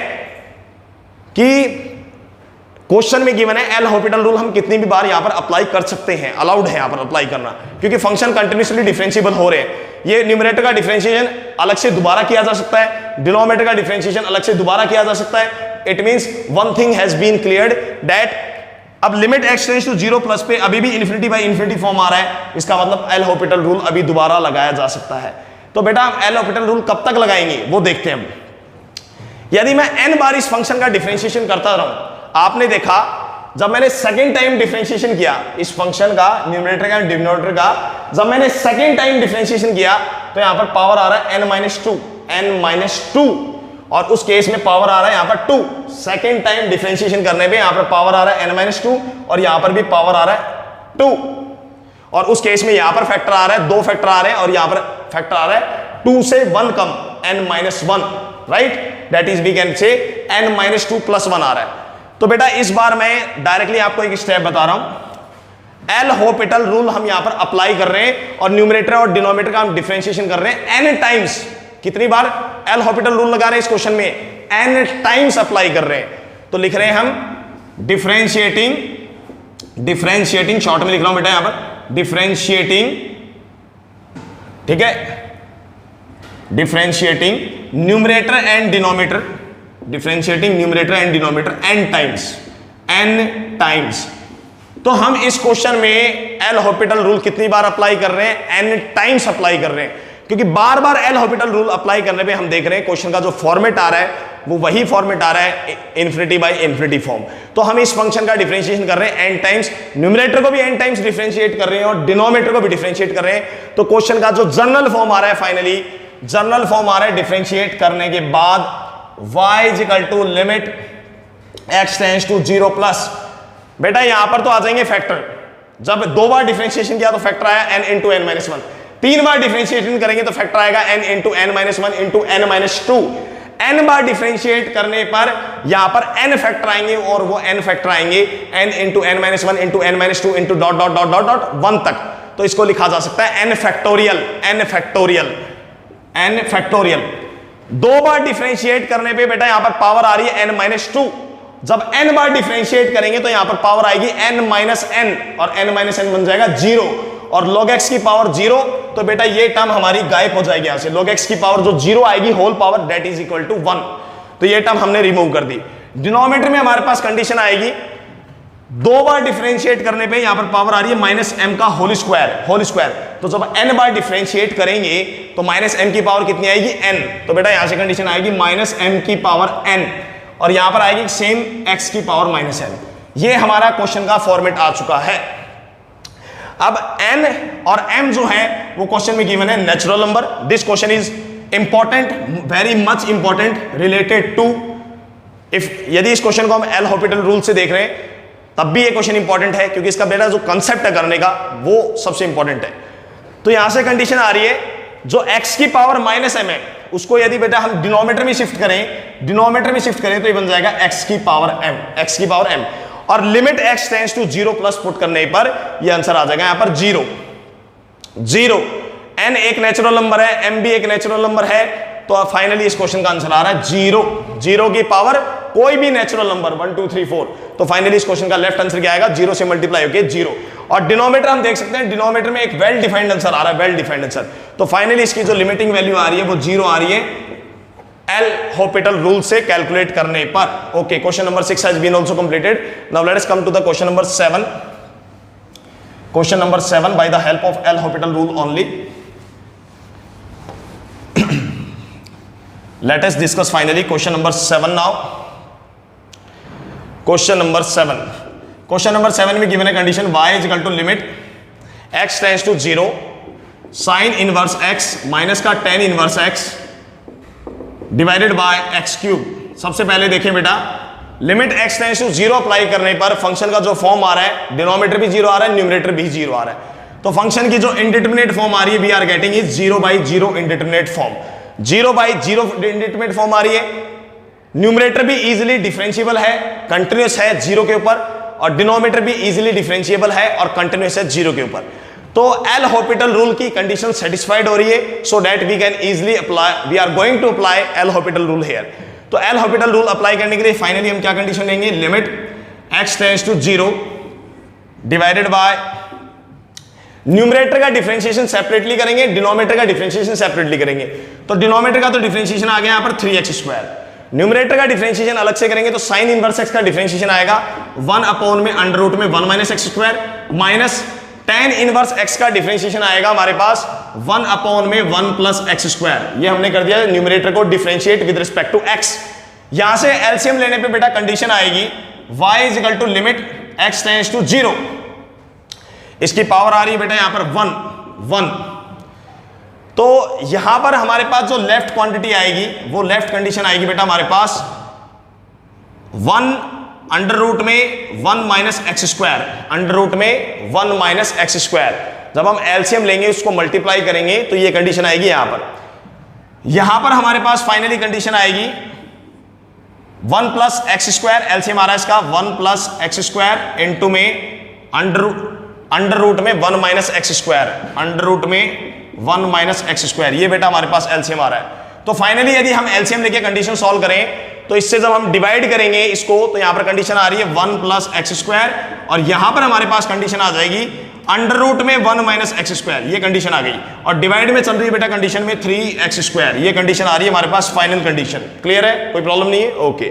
कि एल हॉपिटल रूल हम कितनी भी बार यहां पर अप्लाई कर सकते हैं, अलाउड है यहां पर अप्लाई करना, क्योंकि फंक्शन कंटिन्यूअसली डिफरेंशिएबल हो रहे हैं। ये न्यूमरेटर का डिफरेंशिएशन अलग से दोबारा किया जा सकता है, डिनोमिनेटर का डिफरेंशिएशन अलग से दोबारा किया जा सकता है। It means one thing has been cleared that अब limit x tends to 0 plus पे अभी भी इन्फिनिटी बाय इन्फिनिटी फॉर्म आ रहा है, इसका मतलब एल हॉपिटल रूल अभी दोबारा लगाया जा सकता है। तो बेटा हम एल हॉपिटल रूल कब तक लगाएंगे वो देखते हैं हम। यदि मैं n बार इस फंक्शन का डिफरेंशिएशन करता रहूं, आपने देखा जब मैंने सेकेंड टाइम डिफरेंशिएशन किया इस फंक्शन का, न्यूमरेटर का डिनोमिनेटर का, जब मैंने सेकेंड टाइम डिफरेंशिएशन किया तो यहां पर पावर आ रहा है n-2, और उस केस में पावर आ रहा है यहां पर 2। सेकेंड टाइम डिफरेंशिएशन करने पे यहां पर पावर आ रहा है n-2 और यहां पर भी पावर आ रहा है 2, और उस केस में यहां पर फैक्टर आ रहा है, 2 फैक्टर आ रहे हैं और यहां पर फैक्टर आ रहा है 2 से 1 कम n-1, right, that is we can say n-2 + 1 आ रहा है। तो बेटा इस बार मैं डायरेक्टली आपको एक स्टेप बता रहा हूं, एल हॉपिटल रूल हम यहां पर अप्लाई कर रहे हैं और न्यूमरेटर और डिनोमिनेटर का हम डिफरेंशिएशन कर रहे हैं n टाइम्स। कितनी बार एल हॉपिटल रूल लगा रहे हैं इस क्वेश्चन में, n टाइम्स अप्लाई कर रहे हैं। तो लिख रहे हैं हम डिफरेंशिएटिंग, शॉर्ट में लिख रहा हूं बेटा यहां पर, डिफरेंशिएटिंग ठीक है, differentiating numerator and denominator, differentiating numerator and denominator n times. तो हम इस क्वेश्चन में एल हॉपिटल रूल कितनी बार अप्लाई कर रहे हैं? n टाइम्स अप्लाई कर रहे हैं, क्योंकि बार बार एल हॉपिटल रूल अप्लाई करने पे हम देख रहे हैं क्वेश्चन का जो फॉर्मेट आ रहा है वो वही फॉर्मेट आ रहा है इन्फिनिटी बाय इन्फिनिटी फॉर्म। तो हम इस फंक्शन का डिफरेंशिएशन कर रहे हैं n टाइम्स, न्यूमरेटर को भी n टाइम्स डिफरेंशिएट कर रहे हैं और डिनोमिनेटर को भी डिफरेंशिएट कर रहे हैं। तो क्वेश्चन का जो जनरल फॉर्म आ रहा है, फाइनली जनरल फॉर्म आ रहा है डिफरेंशिएट करने के बाद y is equal to limit x tends to 0 plus, बेटा यहां पर तो आ जाएंगे फैक्टर, जब 2 बार डिफरेंशिएशन किया तो फैक्टर आया n इंटू n माइनस 1, 3 बार डिफरेंशिएशन करेंगे तो फैक्टर आएगा n into n minus 1 into n minus 2। n बार डिफरेंशिएट करने पर यहां पर n फैक्टर आएंगे और वो n फैक्टर आएंगे n into n minus 1 into n minus 2 into dot dot dot dot dot 1 तक। तो इसको लिखा जा सकता है n factorial, n factorial, n factorial. 2 बार डिफरेंशिएट करने पे बेटा यहां पर पावर आ रही है n माइनस 2, जब n बार डिफरेंशिएट करेंगे तो यहां पर पावर आएगी n माइनस n और n माइनस n बन जाएगा 0 और log x की पावर 0, तो बेटा ये टर्म हमारी गायब हो जाएगी यहां से। log x की पावर जो 0 आएगी whole power that is equal to 1, तो ये टर्म हमने रिमूव कर दी। डिनोमिनेटर में हमारे पास कंडीशन आएगी 2 बार डिफरेंशिएट करने पे यहां पर पावर आ रही है माइनस m का होल स्क्वायर, तो जब n बार डिफरेंशिएट करेंगे तो माइनस m की पावर कितनी आएगी n, तो बेटा यहां से कंडीशन आएगी माइनस m की पावर n और यहां पर आएगी सेम x की पावर माइनस m। ये हमारा क्वेश्चन का फॉर्मेट आ चुका है। अब n और m जो है वो क्वेश्चन में गिवन है natural number. This question is important, very much important related to if, यदि इस क्वेश्चन को हम एल हॉपिटल रूल से देख रहे हैं तब भी ये क्वेश्चन इंपॉर्टेंट है, क्योंकि इसका बेटा जो कंसेप्ट है करने का वो सबसे इंपॉर्टेंट है। तो यहां से कंडीशन आ रही है जो x की पावर माइनस m है उसको यदि बेटा हम डिनोमिनेटर में शिफ्ट करें तो ये बन जाएगा x की पावर m, और limit x tends to 0 plus put करने पर ये आंसर आ जाएगा यहां पर 0। n एक नेचुरल नंबर है, m भी एक नेचुरल नंबर है, तो फाइनली इस क्वेश्चन का आंसर आ रहा है 0 की पावर कोई भी नेचुरल नंबर 1 2 3 4, तो फाइनली इस क्वेश्चन का लेफ्ट आंसर क्या आएगा 0 से मल्टीप्लाई होकर 0। और डिनोमिनेटर हम देख सकते हैं, डिनोमिनेटर में एक वेल डिफाइंड आंसर आ रहा है, वेल डिफाइंड आंसर, तो फाइनली इसकी जो लिमिटिंग वैल्यू आ रही है वो 0 आ रही है एल हॉपिटल रूल से कैलकुलेट करने पर। Okay, question number 6 has been also completed. Now let us come to the question number 7। Question number 7 by the help of L Hôpital rule only. Let us discuss finally question number 7 now. Question number 7. Question number 7 में given a condition y is equal to limit x tends to 0 sin inverse x minus का tan inverse x divided by x cube। सबसे पहले देखें बेटा, limit x tends to 0 apply करने पर function का जो फॉर्म आ रहा है, डिनोमिनेटर भी 0 आ रहा है, न्यूमरेटर भी 0 आ रहा है, तो फंक्शन की जो इंडिटरमिनेट फॉर्म आ रही है we are getting is 0/0 indeterminate form. 0/0 indeterminate form आ रही है, न्यूमरेटर भी इजीली डिफरेंशिएबल है, कंटिन्यूअस है 0 के ऊपर, और डिनोमिनेटर भी इजीली डिफरेंशिएबल है और कंटिन्यूअस है 0 के ऊपर। तो एल हॉपिटल रूल की कंडीशन सेटिस्फाइड हो रही है, so that we can easily apply, we are going to apply L Hôpital rule here. तो एल हॉपिटल रूल अप्लाई करने के लिए फाइनली हम क्या कंडीशन लेंगे, limit x tends to 0 divided by, numerator का डिफरेंशिएशन सेपरेटली करेंगे, डिनोमिनेटर का डिफरेंशिएशन सेपरेटली करेंगे। तो डिनोमिनेटर का तो डिफरेंशिएशन आ गया यहां पर 3x², न्यूमरेटर का डिफरेंशिएशन अलग से करेंगे तो साइन इनवर्स x का डिफरेंशिएशन आएगा 1 में अंडर रूट में 1 - x² minus tan inverse x का डिफरेंशिएशन आएगा हमारे पास 1 में 1 + x²। ये हमने कर दिया न्यूमरेटर को differentiate with respect to x। यहां से एलसीएम लेने पे बेटा कंडीशन आएगी y is equal to limit x tends to 0, इसकी पावर आ रही है बेटा यहां पर 1। तो यहां पर हमारे पास जो लेफ्ट क्वांटिटी आएगी वो लेफ्ट कंडीशन आएगी बेटा हमारे पास 1 अंडर रूट में 1 - x², अंडर रूट में 1 - x²। जब हम एलसीएम लेंगे उसको मल्टीप्लाई करेंगे तो ये कंडीशन आएगी यहां पर हमारे पास फाइनली कंडीशन आएगी 1 + x², एलसीएम आ रहा है इसका 1 + x² इनटू में अंडर रूट में 1 - x², अंडर रूट में 1 - x²। ये बेटा हमारे पास एलसीएम आ रहा है। तो फाइनली यदि हम एलसीएम लेके कंडीशन सॉल्व करें तो इससे जब हम डिवाइड करेंगे इसको तो यहां पर कंडीशन आ रही है 1 + x² और यहां पर हमारे पास कंडीशन आ जाएगी अंडर रूट में 1 माइनस एक्स स्क्वायर, ये कंडीशन आ गई, और डिवाइड में चल रही है बेटा कंडीशन में 3x स्क्वायर, ये कंडीशन आ रही है हमारे पास फाइनल कंडीशन। क्लियर है, कोई प्रॉब्लम नहीं है? ओके।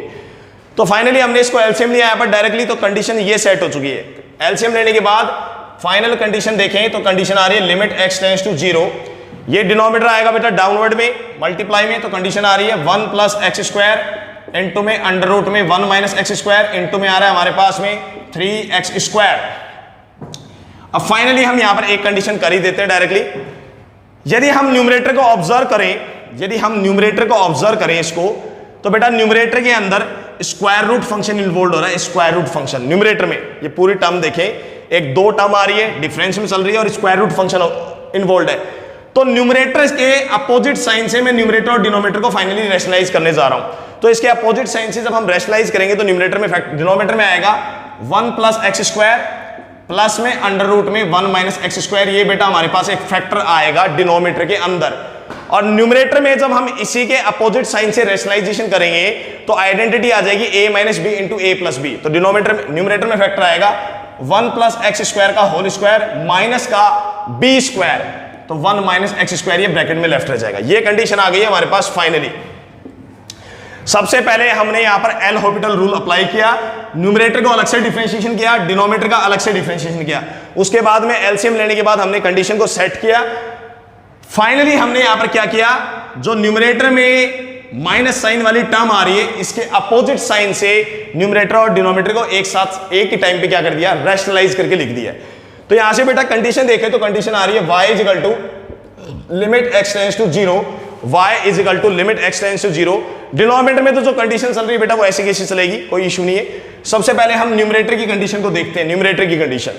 तो फाइनली हमने इसको एलसीएम लिया यहाँ पर डायरेक्टली, तो कंडीशन ये सेट हो चुकी है। एलसीएम लेने के बाद फाइनल कंडीशन देखें तो कंडीशन आ रही है लिमिट x टेंड्स टू 0, ये डिनोमिनेटर आएगा बेटा डाउनवर्ड में मल्टीप्लाई में, तो कंडीशन आ रही है 1 प्लस एक्स स्क्वायर इनटू में अंडर रूट में 1 माइनस एक्स स्क्वायर इनटू में आ रहा है हमारे पास में 3x स्क्वायर। अब फाइनली हम यहां पर एक कंडीशन कर ही देते हैं डायरेक्टली। यदि हम न्यूमरेटर को ऑब्जर्व करें, यदि हम न्यूमरेटर को ऑब्जर्व करें इसको, तो बेटा न्यूमरेटर के अंदर स्क्वायर रूट फंक्शन इन्वॉल्व हो रहा है, स्क्वायर रूट फंक्शन न्यूमरेटर में। ये पूरी टर्म देखें, एक दो टर्म आ रही है, डिफरेंस में चल रही है और स्क्वायर रूट फंक्शन इन्वॉल्व है। तो न्यूमरेटर के अपोजिट साइन से मैं न्यूमरेटर और डिनोमिनेटर को फाइनली रैशनलाइज करने जा रहा हूं। तो इसके अपोजिट साइन से जब हम रैशनलाइज करेंगे तो न्यूमरेटर में डिनोमिनेटर में आएगा 1 प्लस एक्स स्क्वायर प्लस में अंडर रूट में 1 माइनस एक्स स्क्वायर, ये बेटा हमारे पास एक फैक्टर आएगा डिनोमिनेटर के अंदर। और न्यूमरेटर में जब हम इसी के अपोजिट साइन से रैशनलाइजेशन करेंगे तो आइडेंटिटी आ जाएगी a minus B into A plus B. तो डिनोमिनेटर में न्यूमरेटर में फैक्टर आएगा 1 प्लस एक्स स्क्वायर का होल स्क्वायर माइनस का बी स्क्वायर, तो 1 माइनस एक्स स्क्वायर ये ब्रैकेट में लेफ्ट रह जाएगा। ये कंडीशन आ गई है हमारे पास फाइनली। सबसे पहले हमने यहां पर एल हॉस्पिटल रूल अप्लाई किया, न्यूमरेटर को अलग से डिफरेंशिएशन किया, डिनोमिनेटर का अलग से डिफरेंशिएशन किया, उसके बाद में एलसीएम लेने के बाद हमने कंडीशन को सेट किया। फाइनली हमने यहां पर क्या किया, जो न्यूमरेटर में माइनस साइन वाली टर्म आ रही है इसके अपोजिट साइन से न्यूमरेटर और डिनोमिनेटर को एक साथ एक ही टाइम पे क्या कर दिया, रैशनलाइज करके लिख दिया। तो यहां से बेटा कंडीशन देखें तो कंडीशन आ रही है y is equal to limit x tends to 0, y is equal to limit x tends to 0। Denominator में तो जो कंडीशन चल रही है बेटा वो ऐसी कैसी चलेगी, कोई इशू नहीं है। सबसे पहले हम न्यूमरेटर की कंडीशन को देखते हैं, न्यूमरेटर की कंडीशन।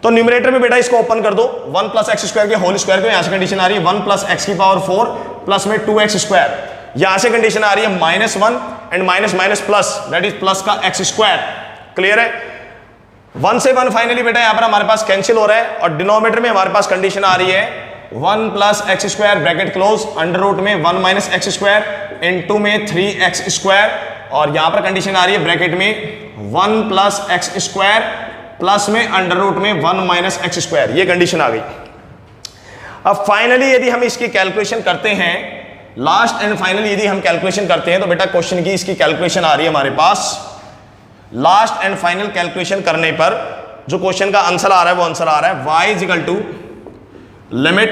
तो न्यूमरेटर में बेटा इसको ओपन कर दो, 1 प्लस एक्स स्क्वायर के होल स्क्वायर को, यहां से कंडीशन आ रही है 1 प्लस एक्स की पावर 4 प्लस में 2x स्क्वायर, यहां से कंडीशन आ रही है -1 and minus minus plus, that is plus का x स्क्वायर। क्लियर है, 1 से 1 फाइनली बेटा यहां पर हमारे पास कैंसिल हो रहा है, और डिनोमिनेटर में हमारे पास कंडीशन आ रही है 1 plus x square bracket close under root में 1 माइनस एक्स स्क्वायर इनटू में 3x स्क्वायर, और यहां पर कंडीशन आ रही है ब्रैकेट में 1 प्लस एक्स स्क्वायर प्लस में अंडर रूट में 1 माइनस एक्स स्क्वायर, ये कंडीशन आ गई। अब फाइनली यदि हम इसकी कैलकुलेशन करते हैं, लास्ट एंड फाइनल यदि हम कैलकुलेशन करते हैं तो बेटा क्वेश्चन की इसकी कैलकुलेशन आ रही है हमारे पास। लास्ट एंड फाइनल कैलकुलेशन करने पर जो क्वेश्चन का आंसर आ रहा है वो आंसर आ रहा है y is equal to limit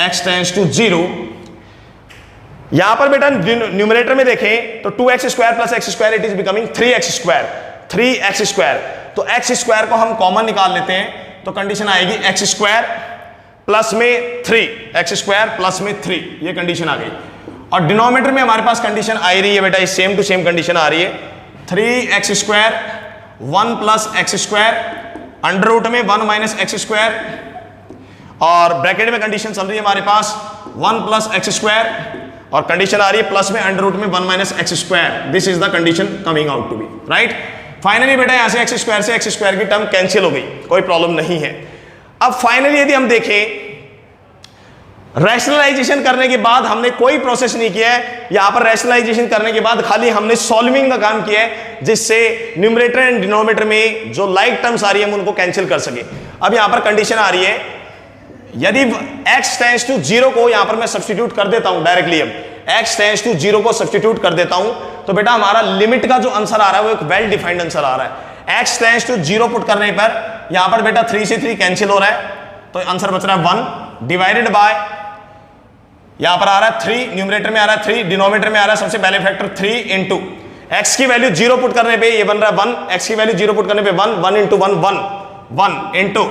x tends to 0। यहां पर बेटा न्यूमरेटर में देखें तो 2x square plus x square it is becoming 3x square, 3x square. तो x स्क्वायर को हम कॉमन निकाल लेते हैं तो कंडीशन आएगी x स्क्वायर प्लस में 3, x स्क्वायर प्लस में 3, ये कंडीशन आ गई। और डिनोमिनेटर में हमारे पास कंडीशन आ रही है बेटा, सेम टू सेम कंडीशन आ रही है 3x square 1 plus x square under root में 1 माइनस एक्स स्क्वायर, और ब्रैकेट में कंडीशन चल रही है हमारे पास 1 प्लस एक्स स्क्वायर, और कंडीशन आ रही है प्लस में अंडर रूट में 1 minus x square. This is the condition coming out to be right. Finally बेटा यहां से एक्स स्क्वायर की टर्म कैंसिल हो गई, कोई प्रॉब्लम नहीं है। अब फाइनली यदि हम देखें रैशनलाइजेशन करने के बाद हमने कोई प्रोसेस नहीं किया है, यहां पर रैशनलाइजेशन करने के बाद खाली हमने सॉल्विंग का काम किया है, जिससे न्यूमरेटर एंड डिनोमिनेटर में जो लाइक टर्म्स आ रही है हम उनको कैंसिल कर सके। अब यहां पर कंडीशन आ रही है, यदि x टेंड्स टू 0 को यहां पर मैं सब्स्टिट्यूट कर देता हूं डायरेक्टली, अब x टेंड्स टू 0 को सब्स्टिट्यूट कर देता हूं तो बेटा हमारा लिमिट का जो आंसर आ रहा है वो एक वेल डिफाइंड आंसर आ रहा है। x टेंड्स टू 0 पुट करने पर यहां पर बेटा 3 से 3 कैंसिल हो रहा है, तो आंसर बच रहा है 1 डिवाइडेड बाय, यहां पर आ रहा है 3, न्यूमरेटर में आ रहा है 3, डिनोमिनेटर में आ रहा है सबसे पहले फैक्टर 3 इंटू x की वैल्यू 0 पुट करने पे ये बन रहा है 1, x की वैल्यू 0 पुट करने पे 1, 1 इंटू 1 1 इंटू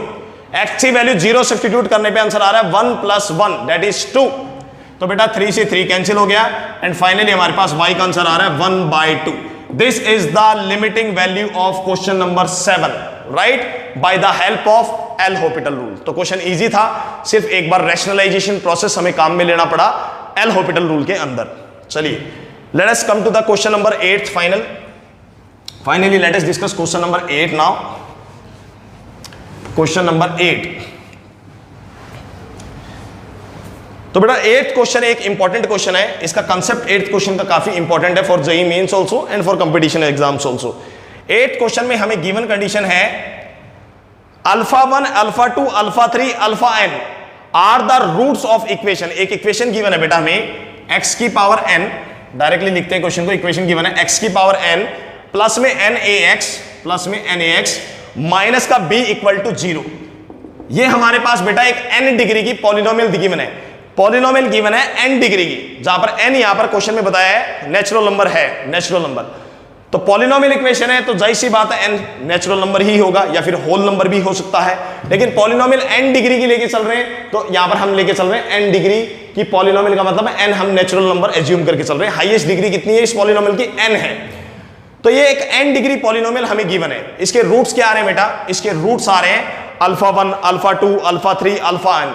x की वैल्यू 0 सब्स्टिट्यूट करने पे आंसर आ रहा है 1 प्लस 1 दैट इज 2, तो बेटा 3 से 3 कैंसिल हो गया, एंड फाइनली हमारे पास y का आंसर आ रहा है 1/2। This is the limiting value of question number 7 right, bye the help of L hospital rule. तो क्वेश्चन इजी था, सिर्फ एक बार रैशनलाइजेशन प्रोसेस हमें काम में लेना पड़ा एल हॉस्पिटल रूल के अंदर। चलिए let us come to the question number 8 finally let us discuss question number 8 now. Question number 8, तो बेटा 8th क्वेश्चन एक इंपॉर्टेंट क्वेश्चन है, इसका कंसेप्ट 8th क्वेश्चन का काफी इंपॉर्टेंट है for JEE Mains also and for competition exams also. 8th question में हमें गिवन कंडीशन है alpha 1, alpha 2, alpha 3, alpha n are the roots of equation. एक इक्वेशन गिवन है बेटा हमें x की पावर n, डायरेक्टली लिखते हैं क्वेश्चन को, इक्वेशन गिवन है x की पावर n प्लस में nax प्लस में nax माइनस का b इक्वल टू 0। ये हमारे पास बेटा एक n डिग्री की पॉलिनोमियल गिवन है, पॉलिनोमियल गिवन है n डिग्री की, जहां पर n यहां पर क्वेश्चन में बताया है नेचुरल नंबर है, नेचुरल नंबर। तो पॉलिनोमियल इक्वेशन है तो जाहिर सी बात है n नेचुरल नंबर ही होगा या फिर होल नंबर भी हो सकता है, लेकिन पॉलिनोमियल n डिग्री की लेके चल रहे हैं तो यहां पर हम लेके चल रहे हैं n डिग्री की पॉलिनोमियल का मतलब है n हम नेचुरल नंबर एज्यूम करके चल रहे हैं। हाईएस्ट डिग्री कितनी है इस पॉलिनोमियल की? n है। तो ये एक n डिग्री पॉलिनोमियल हमें गिवन है। इसके रूट्स क्या आ रहे हैं बेटा? इसके रूट्स आ रहे हैं alpha 1, alpha 2, alpha 3, alpha n।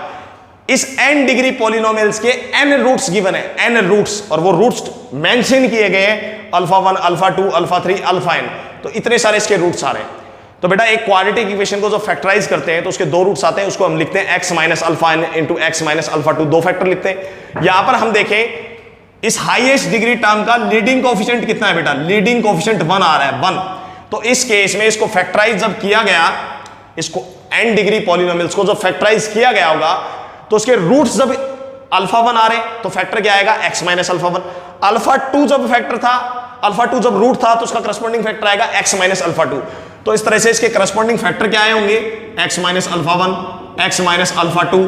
इस n डिग्री पॉलिनोमियल्स के n रूट्स गिवन है, n रूट्स, और वो रूट्स मेंशन किए गए हैं alpha 1, alpha 2, alpha 3, alpha n। तो इतने सारे इसके रूट्स आ रहे हैं। तो बेटा एक क्वाड्रेटिक इक्वेशन को जो फैक्टराइज करते हैं तो उसके दो रूट्स आते हैं, उसको हम लिखते हैं x minus alpha n into x minus alpha 2, दो फैक्टर लिखते हैं। यहां पर हम देखें इस हाईएस्ट डिग्री टर्म का लीडिंग कोएफिशिएंट कितना है बेटा? लीडिंग कोएफिशिएंट 1 आ रहा है, 1। तो इस केस में इसको फैक्टराइज जब किया गया, इसको n डिग्री पॉलिनोमियल्स को जब फैक्टराइज किया गया होगा तो उसके रूट्स जब अल्फा 1 आ रहे तो फैक्टर क्या आएगा? x minus alpha 1। अल्फा 2 जब फैक्टर था, अल्फा 2 जब रूट था तो उसका करस्पॉन्डिंग फैक्टर आएगा x माइनस अल्फा 2। तो इस तरह से इसके करस्पॉन्डिंग फैक्टर क्या आए होंगे? x minus alpha 1, x minus alpha 2,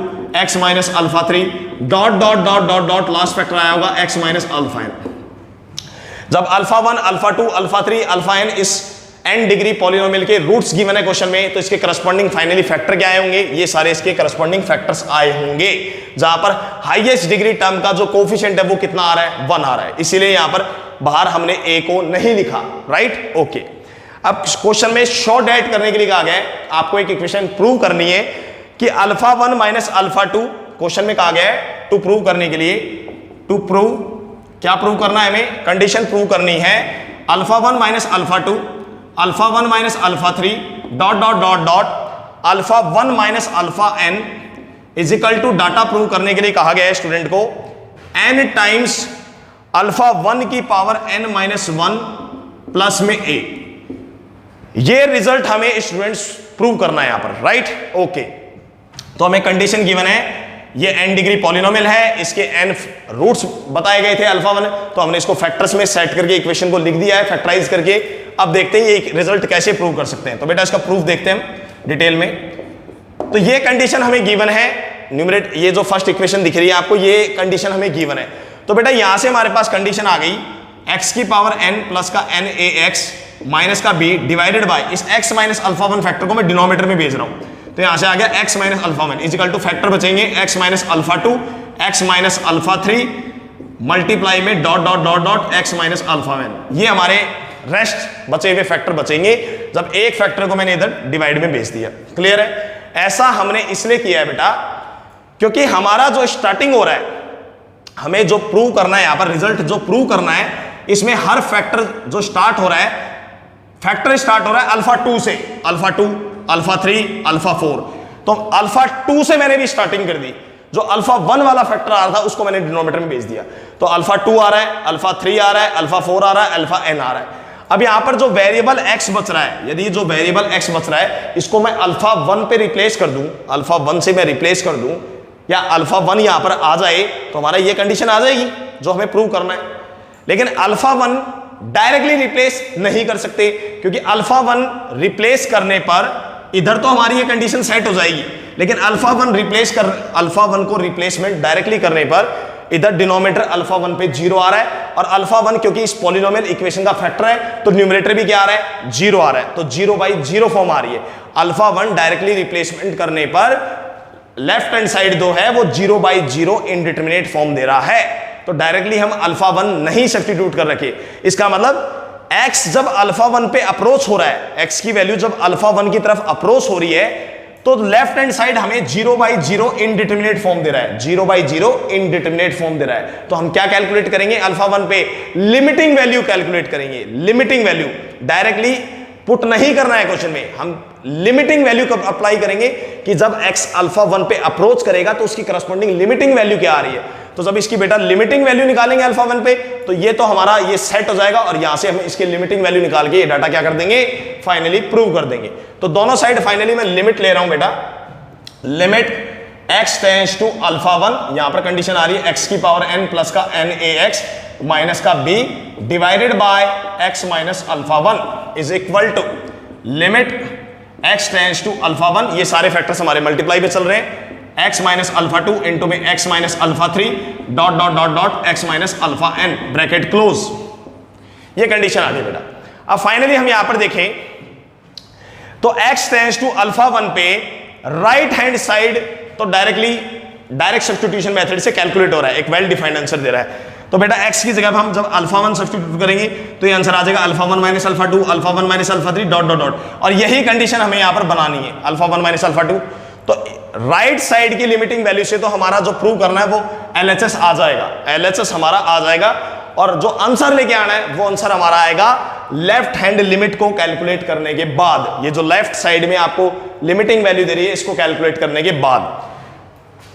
x minus alpha 3, dot dot dot dot dot last factor आया होगा x माइनस अल्फा n। जब alpha 1, alpha 2, alpha 3, alpha n इस n डिग्री पॉलिनोमियल के रूट्स गिवन है question में, तो इसके corresponding finally factor क्या आए होंगे? ये सारे इसके करस्पॉन्डिंग फैक्टर्स आए होंगे, जहां पर हाईएस्ट डिग्री टर्म का जो कोएफिशिएंट है वो कितना आ रहा है? 1 आ रहा है। इसीलिए यहां पर बाहर हमने a को नहीं लिखा, राइट? ओके। अब क्वेश्चन में शॉर्ट डाइट करने के लिए कहा गया है आपको एक इक्वेशन प्रूव करनी है कि अल्फा 1 माइनस अल्फा 2, क्वेश्चन में कहा गया है टू प्रूव करने के लिए, टू प्रूव, क्या प्रूव करना है हमें? कंडीशन प्रूव करनी है alpha 1 minus alpha 2, alpha 1 minus alpha 3, dot dot dot dot alpha 1 minus alpha n is equal to, data prove करने के लिए कहा गया है स्टूडेंट को n टाइम्स अल्फा 1 की पावर n माइनस 1 प्लस में a। ये रिजल्ट हमें स्टूडेंट्स प्रूव करना है यहां पर, राइट? ओके। तो हमें कंडीशन गिवन है, ये n डिग्री पॉलिनोमियल है, इसके n रूट्स बताए गए थे अल्फा 1, तो हमने इसको फैक्टर्स में सेट करके इक्वेशन को लिख दिया है फैक्टराइज करके। अब देखते हैं ये रिजल्ट कैसे प्रूव कर सकते हैं। तो बेटा इसका प्रूफ देखते हैं डिटेल में। तो ये कंडीशन हमें गिवन है, न्यूमरेट, ये जो फर्स्ट इक्वेशन दिख रही है आपको, ये कंडीशन हमें गिवन है। तो बेटा यहां से हमारे पास कंडीशन आ गई x की पावर n प्लस का nax माइनस का b डिवाइडेड बाय इस x माइनस अल्फा 1 फैक्टर को मैं डिनोमिनेटर में भेज रहा हूं, तो यहां से आ गया x minus alpha 1 is equal to factor बचेंगे x minus alpha 2, x minus alpha 3 multiply में dot dot dot dot x minus alpha 1। ये हमारे रेस्ट बचे हुए फैक्टर बचेंगे जब एक फैक्टर को मैंने इधर डिवाइड में भेज दिया। क्लियर है? ऐसा हमने इसलिए किया है बेटा क्योंकि हमारा जो स्टार्टिंग हो रहा है, हमें जो प्रूव करना है यहां पर, रिजल्ट जो प्रूव करना है, इसमें हर फैक्टर जो स्टार्ट हो रहा है, फैक्टर स्टार्ट हो रहा है अल्फा 2 से, अल्फा 2, अल्फा 3, अल्फा 4। तो अल्फा 2 से मैंने भी स्टार्टिंग कर दी, जो अल्फा 1 वाला फैक्टर आ रहा था उसको मैंने डिनोमिनेटर में भेज दिया। तो अल्फा 2 आ रहा है, अल्फा 3 आ रहा है, अल्फा 4 आ रहा है, अल्फा n आ रहा है। अब यहां पर जो वेरिएबल x बच रहा है, यदि जो वेरिएबल x बच रहा है इसको मैं अल्फा 1 पे रिप्लेस कर दूं, अल्फा 1 से मैं रिप्लेस कर दूं, या अल्फा 1 यहां पर आ जाए तो हमारा ये कंडीशन आ जाएगी जो हमें प्रूव करना है। लेकिन अल्फा 1 डायरेक्टली रिप्लेस नहीं कर सकते, क्योंकि अल्फा 1 रिप्लेस करने पर इधर तो हमारी ये कंडीशन सेट हो जाएगी, लेकिन अल्फा 1 को रिप्लेसमेंट डायरेक्टली करने पर इधर डिनोमिनेटर अल्फा 1 पे 0 आ रहा है, और अल्फा 1 क्योंकि इस पॉलिनोमियल इक्वेशन का फैक्टर है तो न्यूमरेटर भी क्या आ रहा है? 0 आ रहा है। तो 0/0 फॉर्म आ रही है। अल्फा 1 डायरेक्टली रिप्लेसमेंट करने पर लेफ्ट हैंड साइड जो है वो 0/0 इनडिटरमिनेट फॉर्म दे रहा है। तो डायरेक्टली हम अल्फा 1 नहीं सब्स्टिट्यूट कर रखे। इसका मतलब x जब अल्फा 1 पे अप्रोच हो रहा है, x की वैल्यू जब अल्फा 1 की तरफ अप्रोच हो रही है, तो लेफ्ट हैंड साइड हमें 0/0 इनडिटरमिनेट फॉर्म दे रहा है, 0/0 इनडिटरमिनेट फॉर्म दे रहा है। तो हम क्या कैलकुलेट करेंगे? अल्फा 1 पे लिमिटिंग वैल्यू कैलकुलेट करेंगे। लिमिटिंग वैल्यू डायरेक्टली पुट नहीं करना है क्वेश्चन में, हम लिमिटिंग वैल्यू कब अप्लाई करेंगे कि जब x अल्फा 1 पे अप्रोच करेगा तो उसकी करस्पॉन्डिंग लिमिटिंग वैल्यू क्या आ रही है। तो जब इसकी बेटा लिमिटिंग वैल्यू निकालेंगे अल्फा 1 पे, तो ये तो हमारा ये सेट हो जाएगा और यहां से हम इसकी लिमिटिंग वैल्यू निकाल के ये डाटा क्या कर देंगे, फाइनली प्रूव कर देंगे। तो दोनों साइड फाइनली मैं लिमिट ले रहा हूं बेटा, limit x tends to alpha 1, यहां पर कंडीशन आ रही है x की पावर n प्लस का n ax माइनस का b divided by x minus alpha 1 is equal to limit x tends to alpha 1, ये सारे फैक्टर्स हमारे मल्टीप्लाई पे चल रहे हैं, x माइनस अल्फा 2 इंटू में x minus alpha 3 dot dot dot dot x minus alpha n bracket close, ये condition आ गई बेटा। अब फाइनली हम यहां पर देखें तो x टेंड्स टू अल्फा 1 पे राइट हैंड साइड तो डायरेक्ट सब्स्टिट्यूशन मेथड से कैलकुलेट हो रहा है, एक वेल डिफाइंड आंसर दे रहा है। तो बेटा x की जगह हम जब अल्फा 1 सब्स्टिट्यूट करेंगे तो ये आंसर आ जाएगा alpha 1 minus alpha 2 alpha 1 minus alpha 3 dot dot dot, और यही कंडीशन हमें यहां पर बनानी है अल्फा 1 माइनस अल्फा 2। तो राइट साइड की लिमिटिंग वैल्यू से तो हमारा जो प्रूव करना है वो LHS आ जाएगा, LHS हमारा आ जाएगा, और जो आंसर लेके आना है वो आंसर हमारा आएगा लेफ्ट हैंड लिमिट को कैलकुलेट करने के बाद। ये जो लेफ्ट साइड में आपको लिमिटिंग वैल्यू दे रही है इसको कैलकुलेट करने के बाद।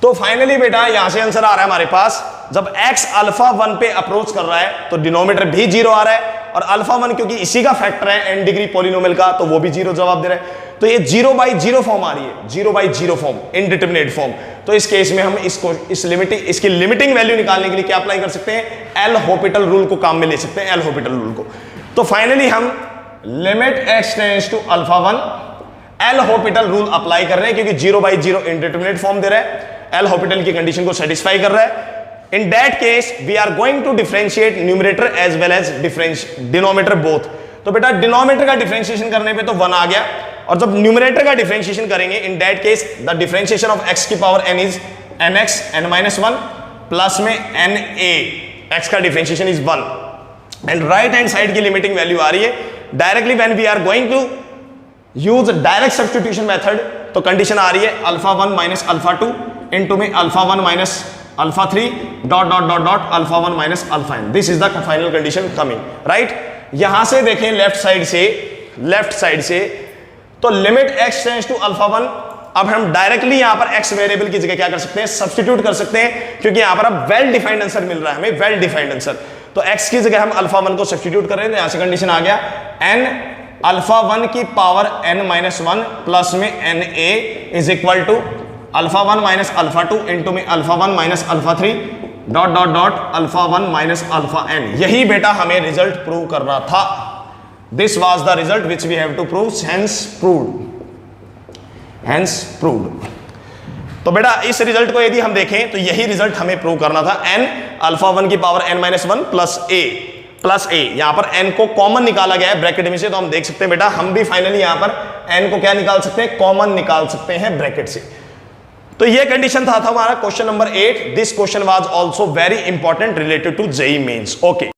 तो फाइनली बेटा यहां से आंसर आ रहा है हमारे पास, जब x अल्फा 1 पे अप्रोच कर रहा है तो डिनोमिनेटर भी 0 आ रहा है, और अल्फा 1 क्योंकि इसी का फैक्टर है n डिग्री पॉलिनोमियल का तो वो भी 0 जवाब दे रहा है। तो ये 0/0 फॉर्म आ रही है, 0/0 फॉर्म, इनडिटरमिनेट फॉर्म। तो इस केस में हम इसकी लिमिटिंग वैल्यू निकालने के लिए क्या अप्लाई कर सकते हैं, एल हॉपिटल रूल को काम में ले सकते हैं, एल हॉपिटल रूल को। तो फाइनली हम limit x tends to alpha 1 L Hôpital rule apply कर रहे हैं, क्योंकि 0/0 इनडिटरमिनेट फॉर्म दे रहा है, एल हॉपिटल की कंडीशन को सेटिस्फाई कर रहा है। In that case we are going to differentiate numerator as well as denominator both. तो बेटा डिनोमिनेटर का डिफरेंशिएशन करने पे तो 1 आ गया, और जब न्यूमरेटर का डिफरेंशिएशन करेंगे in that case the differentiation of x की power n is nx n-1 plus में na, x का differentiation is 1, and right hand side की लिमिटिंग वैल्यू आ रही है। Directly when we are going to use direct substitution method, तो condition आ रही है अल्फा 1 माइनस अल्फा 2 इंटू में alpha 1 minus alpha 3 dot dot dot dot alpha 1 minus alpha n, this is the final condition coming right. यहां से देखें left side से तो limit x tends to alpha 1, अब हम डायरेक्टली यहां पर x वेरिएबल की जगह क्या कर सकते हैं, सब्स्टिट्यूट कर सकते हैं, क्योंकि यहां पर अब वेल डिफाइंड आंसर मिल रहा है हमें, वेल डिफाइंड आंसर। तो x की जगह हम अल्फा 1 को सब्स्टिट्यूट कर रहे हैं, तो यहां से कंडीशन आ गया n अल्फा 1 की पावर n-1 प्लस में na is equal to alpha 1 minus alpha 2 into में alpha 1 minus alpha 3 dot dot dot alpha 1 minus alpha n। यही बेटा हमें रिजल्ट प्रूव करना था। This was the result which we have to prove, hence proved. तो बेटा इस result को यदि हम देखें तो यही रिजल्ट हमें प्रूव करना था, n अल्फा 1 की पावर n-1 प्लस a, यहां पर n को कॉमन निकाला गया है ब्रैकेट में से, तो हम देख सकते हैं बेटा हम भी फाइनली यहां पर n को क्या निकाल सकते हैं, कॉमन निकाल सकते हैं ब्रैकेट से। तो ये कंडीशन था हमारा question number 8। This question was also very important related to JEE Mains. Okay.